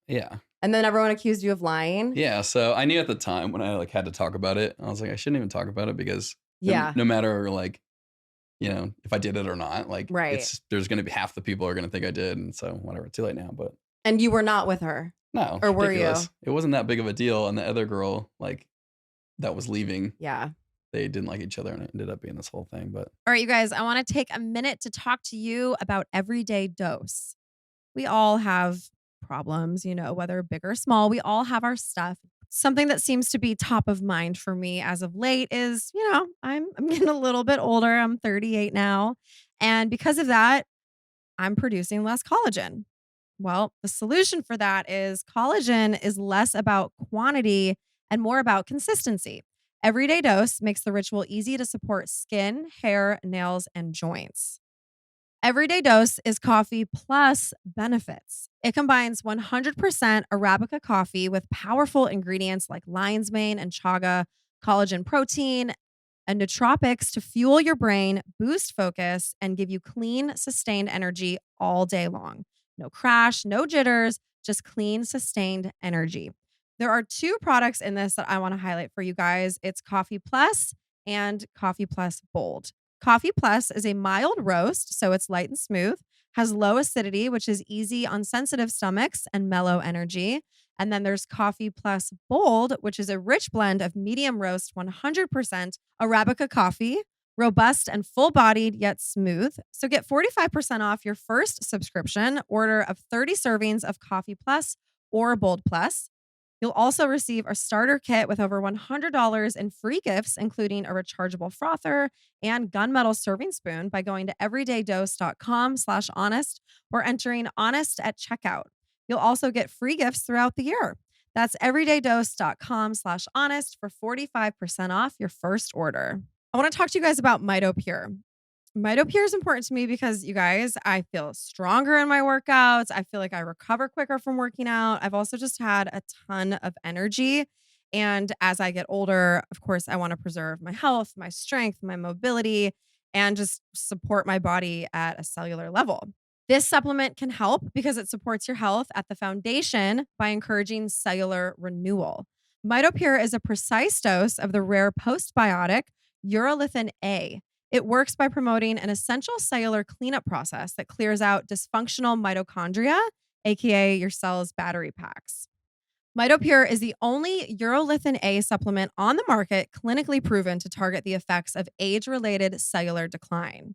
you, Yeah, and then everyone accused you of lying. yeah. So I knew at the time when I like had to talk about it, I was like, I shouldn't even talk about it because Yeah. no matter like, if I did it or not, like, Right. there's gonna be half the people are gonna think I did, and so whatever. Too late now, but And you were not with her. no. Or were you? ridiculous. It wasn't that big of a deal, and the other girl like that was leaving. Yeah. They didn't like each other, and it ended up being this whole thing. But All right, you guys, I want to take a minute to talk to you about everyday dose. We all have problems, whether big or small. We all have our stuff. Something that seems to be top of mind for me as of late is, I'm getting a little bit older. I'm 38 now. And because of that, I'm producing less collagen. Well, the solution for that is collagen is less about quantity and more about consistency. Everyday Dose makes the ritual easy to support skin, hair, nails, and joints. Everyday Dose is coffee plus benefits. It combines 100% Arabica coffee with powerful ingredients like lion's mane and chaga, collagen protein, and nootropics to fuel your brain, boost focus, and give you clean, sustained energy all day long. No crash, no jitters, just clean, sustained energy. There are 2 products in this that I want to highlight for you guys. It's Coffee Plus and Coffee Plus Bold. Coffee Plus is a mild roast, so it's light and smooth, has low acidity, which is easy on sensitive stomachs, and mellow energy. And then there's Coffee Plus Bold, which is a rich blend of medium roast, 100% Arabica coffee, robust and full-bodied yet smooth. So get 45% off your first subscription order of 30 servings of Coffee Plus or Bold Plus. You'll also receive a starter kit with over $100 in free gifts, including a rechargeable frother and gunmetal serving spoon by going to everydaydose.com/honest or entering honest at checkout. You'll also get free gifts throughout the year. That's everydaydose.com/honest for 45% off your first order. I want to talk to you guys about Mopure. Mopure is important to me because, you guys, I feel stronger in my workouts. I feel like I recover quicker from working out. I've also just had a ton of energy. And as I get older, of course, I want to preserve my health, my strength, my mobility, and just support my body at a cellular level. This supplement can help because it supports your health at the foundation by encouraging cellular renewal. Mopure is a precise dose of the rare postbiotic urolithin A. It works by promoting an essential cellular cleanup process that clears out dysfunctional mitochondria, aka your cell's battery packs. Mopure is the only urolithin A supplement on the market clinically proven to target the effects of age-related cellular decline.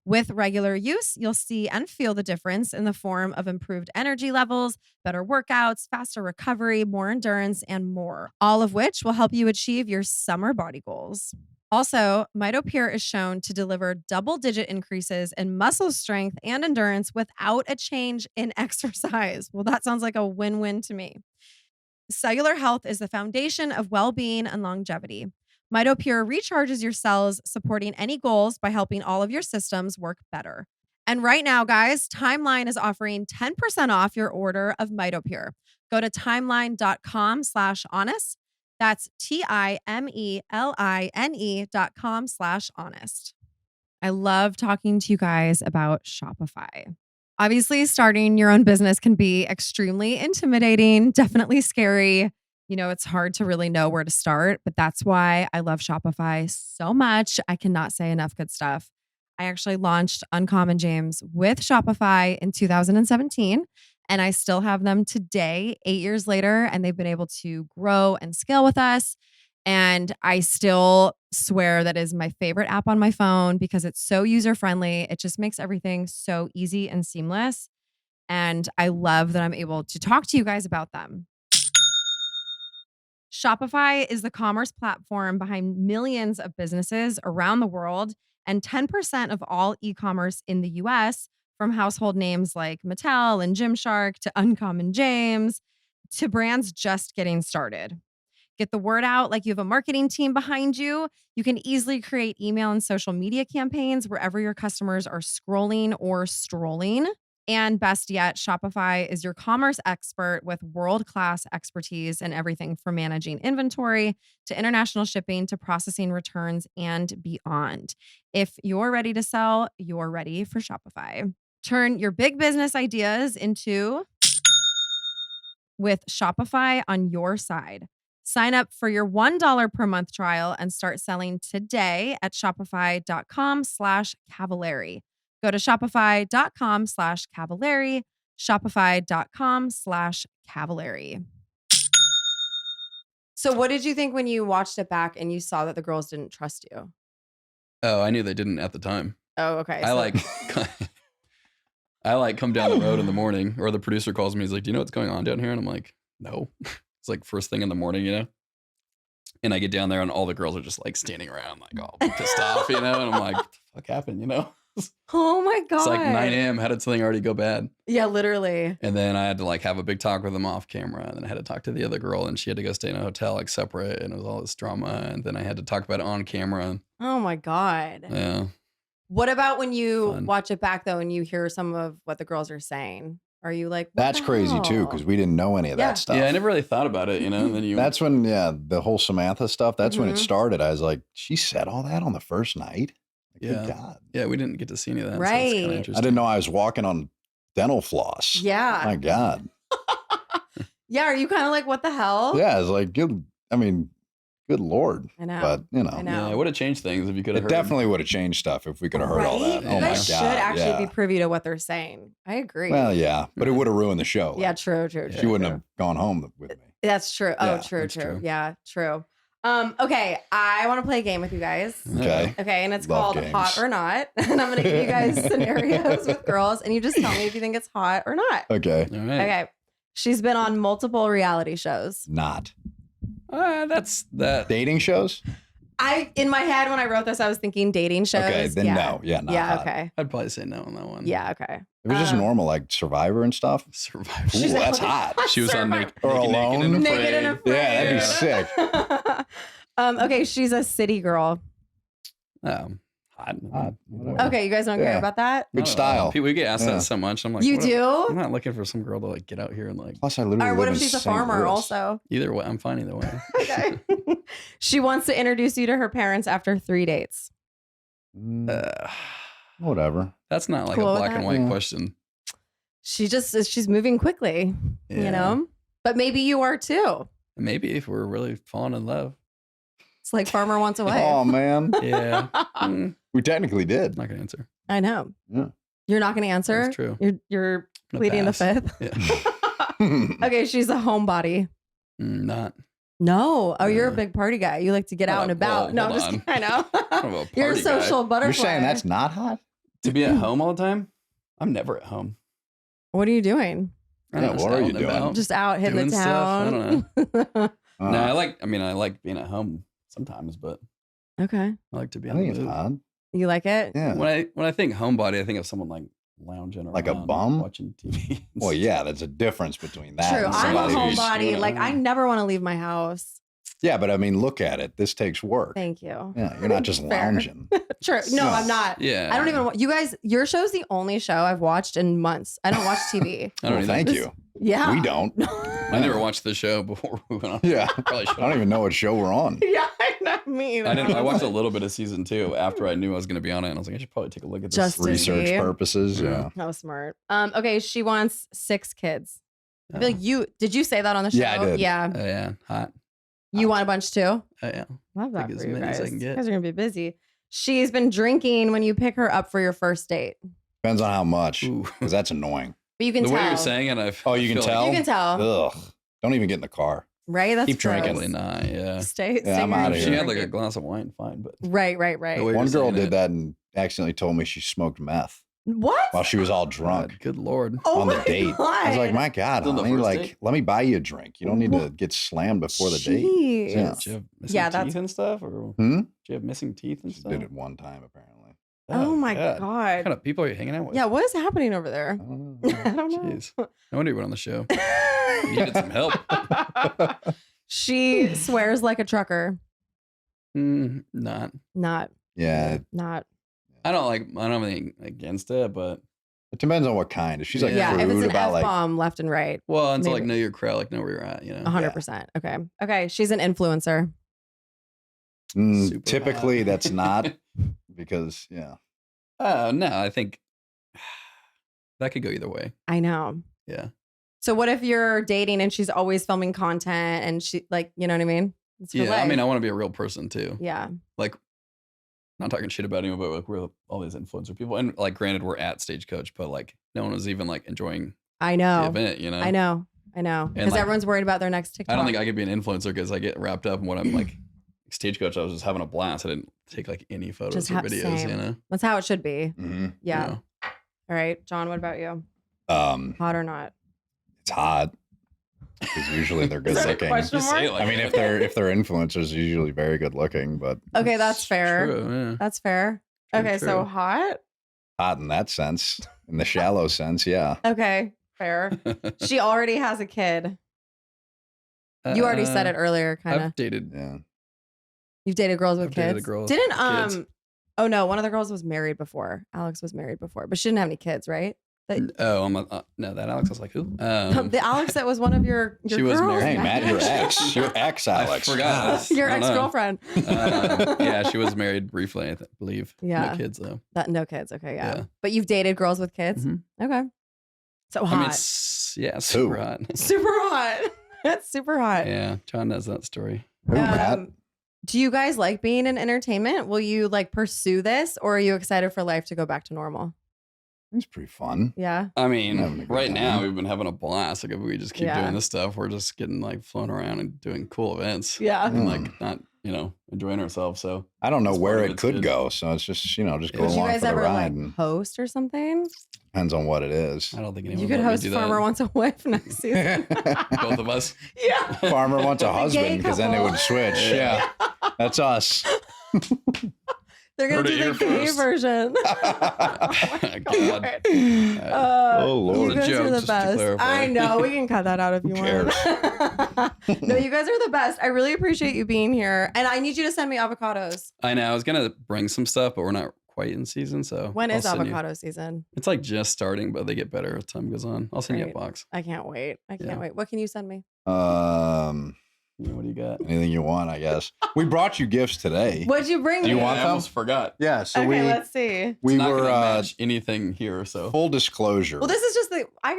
With regular use, you'll see and feel the difference in the form of improved energy levels, better workouts, faster recovery, more endurance, and more, all of which will help you achieve your summer body goals. Also, Mopure is shown to deliver double-digit increases in muscle strength and endurance without a change in exercise. Well, that sounds like a win-win to me. Cellular health is the foundation of well-being and longevity. Mopure recharges your cells, supporting any goals by helping all of your systems work better. And right now, guys, Timeline is offering 10% off your order of Mopure. Go to timeline.com/honest. That's TIMELINE.com/honest. I love talking to you guys about Shopify. Obviously, starting your own business can be extremely intimidating, definitely scary. You know, it's hard to really know where to start, but that's why I love Shopify so much. I cannot say enough good stuff. I actually launched Uncommon James with Shopify in 2017. And I still have them today, 8 years later, and they've been able to grow and scale with us. And I still swear that is my favorite app on my phone because it's so user-friendly. It just makes everything so easy and seamless. And I love that I'm able to talk to you guys about them. Shopify is the commerce platform behind millions of businesses around the world and 10% of all e-commerce in the US, from household names like Mattel and Gymshark to Uncommon James to brands just getting started. Get the word out like you have a marketing team behind you. You can easily create email and social media campaigns wherever your customers are scrolling or strolling. And best yet, Shopify is your commerce expert with world-class expertise in everything from managing inventory to international shipping to processing returns and beyond. If you're ready to sell, you're ready for Shopify. Turn your big business ideas into with Shopify on your side. Sign up for your $1 per month trial and start selling today at shopify.com/Cavallari. Go to shopify.com/Cavallari, shopify.com/Cavallari. So what did you think when you watched it back and you saw that the girls didn't trust you? Oh, I knew they didn't at the time. Oh, okay. I come down the road in the morning, or the producer calls me. He's like, "Do you know what's going on down here?" And I'm like, "No." It's like first thing in the morning, you know? And I get down there and all the girls are just like standing around like all pissed off, you know? And I'm like, what the fuck happened, you know? Oh my God. It's like 9 a.m. How did something already go bad? Yeah, literally. And then I had to like have a big talk with them off camera. And then I had to talk to the other girl and she had to go stay in a hotel like separate. And it was all this drama. And then I had to talk about it on camera. Oh my God. Yeah. What about when you Fun. watch it back though and you hear some of what the girls are saying? Are you like, what That's the crazy too, hell? because we didn't know any of Yeah. that stuff. Yeah, I never really thought about it, And then you That's when, the whole Samantha stuff, that's when it Mhm. started. I was like, she said all that on the first night? Good God. Yeah, we didn't get to see any of that. So it's Right. kind of interesting. I didn't know I was walking on dental floss. Yeah. My God. Yeah. Are you kind of like, what the hell? Yeah, it's like, good Lord. I know. But, I know. Yeah, it would have changed things if you could have It heard. definitely would have changed stuff if we could have heard all that. Right? Oh You my guys God. should actually yeah. be privy to what they're saying. I agree. Well, yeah, but it would have ruined the show. yeah, Like, true. she wouldn't have gone home with me. That's true. Oh, Yeah, true. that's true. Yeah, true. Okay, I want to play a game with you guys. Okay. Okay, and it's Love called games. Hot or Not. And I'm going to give you guys scenarios with girls, and you just tell me if you think it's hot or not. Okay. All right. Okay. She's been on multiple reality shows. Not. That's that. Dating shows? In my head, when I wrote this, I was thinking dating shows. Okay, then yeah. no. Yeah, not Yeah, hot. okay. I'd probably say no on that one. Yeah, okay. It was just normal, like Survivor and stuff. Survivor. Ooh, that's hot. She was on Naked, Or Alone. Naked and Afraid. Yeah, that'd be sick. Okay, she's a city girl. Hot. Hot. Whatever. Okay, you guys don't care Yeah. about that? Good style. We get asked Yeah. that so much. I'm like, You what I'm do? not looking for some girl to like get out here and like. Plus, I literally Or what live if in she's a St. farmer Louis. also? Either way, I'm fine either way. Okay. She wants to introduce you to her parents after 3 dates. Whatever. That's not like Cool a with black that? and white Yeah. question. She's moving quickly, you Yeah. know? But maybe you are too. Maybe if we're really falling in love. It's like farmer wants a wife. Oh, man. Yeah. I'm We technically did. not gonna answer. I know. Yeah. You're not going to answer? That's true. You're I'm gonna pleading the pass. fifth? Yeah. Okay, she's a homebody. Not. No. Oh, you're a Yeah. big party guy. You like to get Hold out and up, about. whoa, No, I'm hold just on. kidding. I know. I'm a You're a party guy. social butterfly. You're saying that's not hot? To be at home all the time? I'm never at home. What are you doing? I Yeah, don't know, what just are out you and doing? about. Just out hitting Doing the stuff? I town. No, I like being at home sometimes, but Okay. I like to be I on think the it's move. hot. You like it? Yeah. When I think homebody, I think of someone like lounging around, Like a bum? watching TV. and Well, stuff. yeah, there's a difference between that. True. and I'm a somebody who's- homebody. yeah. Like, I never want to leave my house. Yeah, but I mean, look at it. This takes work. Thank you. Yeah, you're not just Fair. lounging. True. No, No. I'm not. Yeah. I don't even want you guys. Your show's the only show I've watched in months. I don't watch TV. I don't Well, either. thank you. Yeah. We don't. I never watched the show before we went on. Yeah. Probably should. I don't even know what show we're on. Yeah, I know me either. I watched a little bit of season 2 after I knew I was going to be on it, and I was like, I should probably take a look at this. Just to Research see. purposes. Yeah. That was smart. Okay, she wants 6 kids. I feel Oh. like did you say that on the show? Yeah, I did. Yeah. Yeah, hot. You want a bunch too? Oh, yeah. Love that Take for as you many as guys. I can You get. guys are gonna be busy. She's been drinking when you pick her up for your first date. Depends on how much, Ooh. because that's annoying. But you can The tell. way you're saying it, Oh, you can feel like tell? You can tell. Ugh. Don't even get in the car. Right? That's Keep drinking. gross. Probably not. Yeah. Stay I'm here. outta If here. she had like a glass of wine, fine. But Right. the way One you're girl saying did it- that and accidentally told me she smoked meth What? while she was all drunk God, good lord. Oh on the my date. God. I was like, my God, Still the honey, first like, date? let me buy you a drink. You don't need to get slammed before the date. Jeez. Yeah. Did you have missing Yeah, that's- teeth and stuff? Or Hmm? did you have missing teeth and She stuff? did it one time, apparently. Oh my What God. kind of people are you hanging out with? Yeah, what is happening over there? I don't know. I don't know. Jeez. No wonder you went on the show. Needed some help. She swears like a trucker. Not. Not. Yeah, I don't have anything against it, but it depends on what kind. If she's like Yeah, if it's rude an about like, F-bomb left and right, well, until like Maybe. know your crowd, like know where you're at, you know. 100%. Okay. Okay. She's an influencer. Super typically hot. that's not because yeah. No, I think that could go either way. I know. Yeah. So what if you're dating and she's always filming content and she like, you know what I mean? It's her Yeah. I life. mean, I want to be a real person too. yeah. Like, not talking shit about anyone, but like we're all these influencer people. And like, granted, we're at Stagecoach, but like, no one was even like enjoying I the know. event, you know? I know. Because like, everyone's worried about their next TikTok. I don't think I could be an influencer because I get wrapped up in what I'm like. Stagecoach, I was just having a blast. I didn't take like any photos Just or have- videos, same. you know? That's how it should be. Mm-hmm. Yeah. You know? All right. John, what about you? Hot or not? It's hot because usually they're good Is that a looking. question? Just say it like I mean, that. if they're influencers, they're usually very good looking, but Okay, that's fair. True, yeah. That's fair. True, Okay, so true. hot. hot in that sense. In the shallow sense, yeah. Okay, fair. She already has a kid. You already said it earlier, kind of. I've dated Yeah. You've dated girls with I've kids. dated a girl with Didn't kids. Oh no, one of the girls was married before. Alex was married before, but she didn't have any kids, right? No, that Alex. I was like, who? The Alex that was one of your She was girls? married. Hey, Matt, your ex. Your ex, Alex. I forgot. Your I don't know. ex-girlfriend. Yeah, she was married briefly, I believe. Yeah. No kids though. No kids. Okay, yeah. Yeah. But you've dated girls with kids? Mhm. Okay. So hot. I mean, super hot. Super hot. That's super hot. Yeah, John knows that story. Who, Matt? Do you guys like being in entertainment? Will you like pursue this, or are you excited for life to go back to normal? It's pretty fun. Yeah. I Having a mean, good right time. now we've been having a blast. Like if we just keep Yeah. doing this stuff, we're just getting like flown around and doing cool events. Yeah. And like not, enjoying ourselves. So I don't know That's where part of it it's could good. go. So it's just, just go Yeah. Would you along guys for the ever ride. like And host or something? depends on what it is. I don't think anyone You could would let me host do Farmer that. Wants a Wife next season. Both of us. Yeah. Farmer wants a The gay husband because then it couple. would switch. Yeah. Yeah. That's us. They're gonna Heard do it the here gay first. version. God. Oh, Lord. You It was a guys joke, are the just to best. clarify. I know. We can cut that out if you Who want. No, you guys are the best. I really appreciate you being here. And I need you to send me avocados. I know. I was gonna bring some stuff, but we're not quite in season. So When I'll is send you- avocado season? It's like just starting, but they get better as time goes on. I'll send you a Great. box. I can't wait. I can't Yeah. wait. What can you send me? What do you got? Anything you want, I guess. We brought you gifts today. What'd you bring Do you me? want I them? almost forgot. Yeah. So Okay, we let's see. we It's not were gonna match anything here. So full disclosure. Well, this is just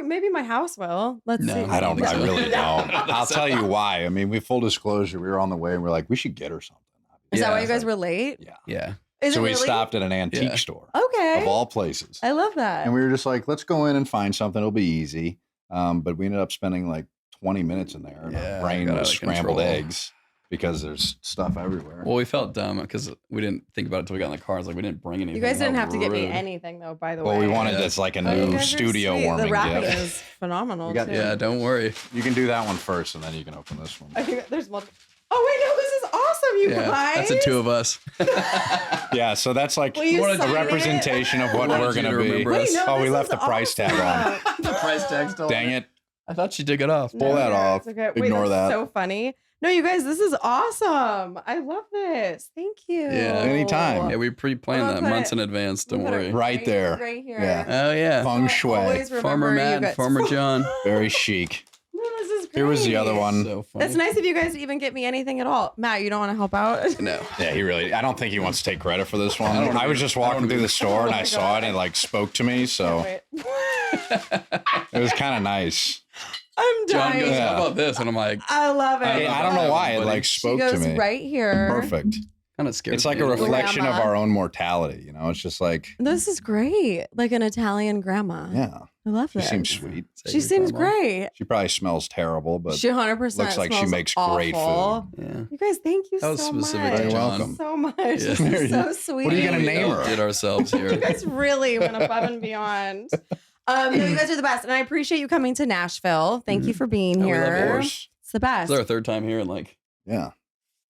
maybe my house will. Let's No. see. I don't. I think so. really don't. I'll So- tell you why. I mean, we full disclosure. We were on the way and we're like, we should get her something. Is that Yeah. why you guys were late? Yeah. yeah. Is So it we really? stopped at an antique Yeah. store Okay. of all places, I love that. and we were just like, let's go in and find something. It'll be easy. But we ended up spending like 20 minutes in there. And Yeah, our brain got was out of scrambled control. eggs because there's stuff everywhere. Well, we felt dumb because we didn't think about it until we got in the car. It's like we didn't bring anything. you guys didn't How have to get me rude. anything though, by the Well, way. we wanted Yeah. this like a Oh, you new guys are studio sweet. warming The wrapping gift. is phenomenal. We got- too. Yeah, don't worry. You can do that one first, and then you can open this one. Okay, there's multiple. Oh wait, no, this is awesome, you Yeah, guys. that's the two of us. Yeah, so that's like Will you a sign it? representation of what Wanted we're you going to to be. remember Wait, us. no, Oh, we this left is the price tag on. awesome. The price tag still. Dang it. I thought she took it off. Pull that No, off. it's okay. Wait, Ignore that's that. so funny. No, you guys, this is awesome. I love this. Thank you. Yeah. Anytime. Yeah, we pre-planned I'm gonna that put months it- in advance. Don't Put it worry. Right there. Right here. Yeah. Oh yeah. Feng I shui. always remember Farmer you Matt, guys. Farmer John. Very chic. No, this is great. Here was the other one. So funny. It's nice of you guys to even get me anything at all. Matt, you don't want to help out? No. Yeah, I don't think he wants to take credit for this one. I don't I was just walking through the store and Oh I my saw God. it and it like spoke to me. So Wait. it was kind of nice. I'm John dying. goes, Yeah. "How about this?" And I'm like, I love it. I don't know why it like She spoke to goes me. right here. Perfect. kind of scared. It's like a me. reflection of Grandma. our own mortality. You know, it's just like, This is great. Like an Italian grandma. yeah, I love she this. seems sweet. Say She your seems grandma. great. She probably smells terrible, but She 100% looks like she smells makes awful. great food. Yeah. You guys, thank you That was so specific much. to You're John. welcome. So much. Yeah. This is so sweet. What are you gonna We name her? outdid ourselves here. You guys really went above and beyond. No, you guys are the best, and I appreciate you coming to Nashville. Thank you for being Oh, we love here. yours. course. It's the best. It's our third time here in like Yeah.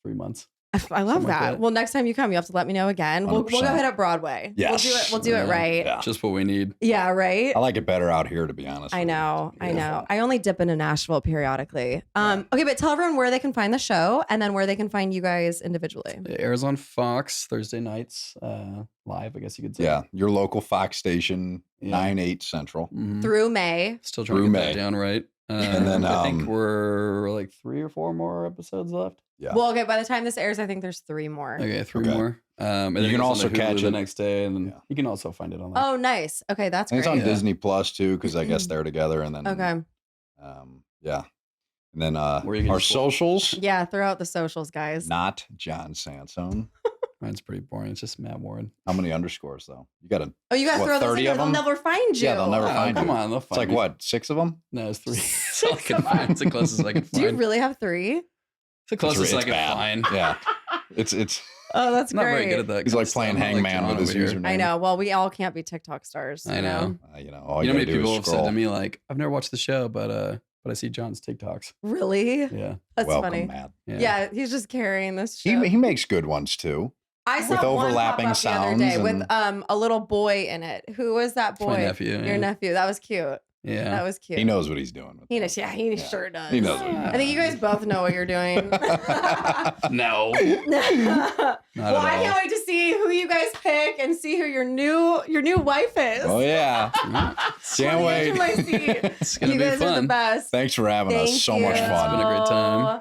3 months. I love Something like that. that. Well, next time you come, you have to let me know again. We'll go 100%. hit up Broadway. Yes. We'll do it Yeah. right. Yeah. Just what we need. Yeah, right. I like it better out here, to be honest. I with you. know. I know. Beautiful. I only dip into Nashville periodically. Okay, but tell everyone where they can find the show and then where they can find you guys individually. It airs on Fox Thursday nights, live, I guess you could say. Yeah, your local Fox station, Yeah. 9/8 Central. Mhm. Through May. Still trying Through to get May. that down right. And then, I think we're like 3 or 4 more episodes left. Yeah. Well, okay, by the time this airs, I think there's 3 more. Okay, 3 Okay. more. And then You it can goes also onto Hulu catch the it. next day, and then Yeah. you can also find it on. Oh, nice. Okay, that's And great. it's on Yeah. Disney Plus too, because I guess they're together. And then, Okay. yeah. And then Where you can our just- socials, Yeah, throw out the socials, guys. not John Sansone. Mine's pretty boring. It's just Matt Warren. How many underscores though? You got to. Oh, you gotta What, throw those 30 in. of They'll them? never find you. Yeah, they'll never find Come you. on, they'll It's find like me. what, 6 of them? No, it's 3. It's all I Six can of find. them. It's the closest I can Do you find. really have 3? It's the closest I It's can bad. find. Yeah, it's. Oh, that's I'm not very great. good at that. He's kind like of playing stuff. I'm not like Hangman John with his over here. username. I know. Well, we all can't be TikTok stars. I you know. All You you know how gotta many do people is have said scroll. to me like, "I've never watched the show, but I see John's TikToks." Really? Yeah, That's Welcome, funny. Matt. Yeah. He's just carrying this show. He makes good ones too. I saw with one overlapping pop up the other day sounds with a little boy in it. Who was that It's my boy? nephew. Your Yeah. nephew. That was cute. Yeah. That was cute. He knows what he's doing. With He that. knows. Yeah, he Yeah. sure does. He knows what he's I think you guys both know what you're doing. No. well, Not I at all. can't wait to see who you guys pick and see who your new wife is. Oh yeah. Can't wait. It's gonna You be guys are the fun. best. Thanks for having us. So much you. It's been fun. a great time.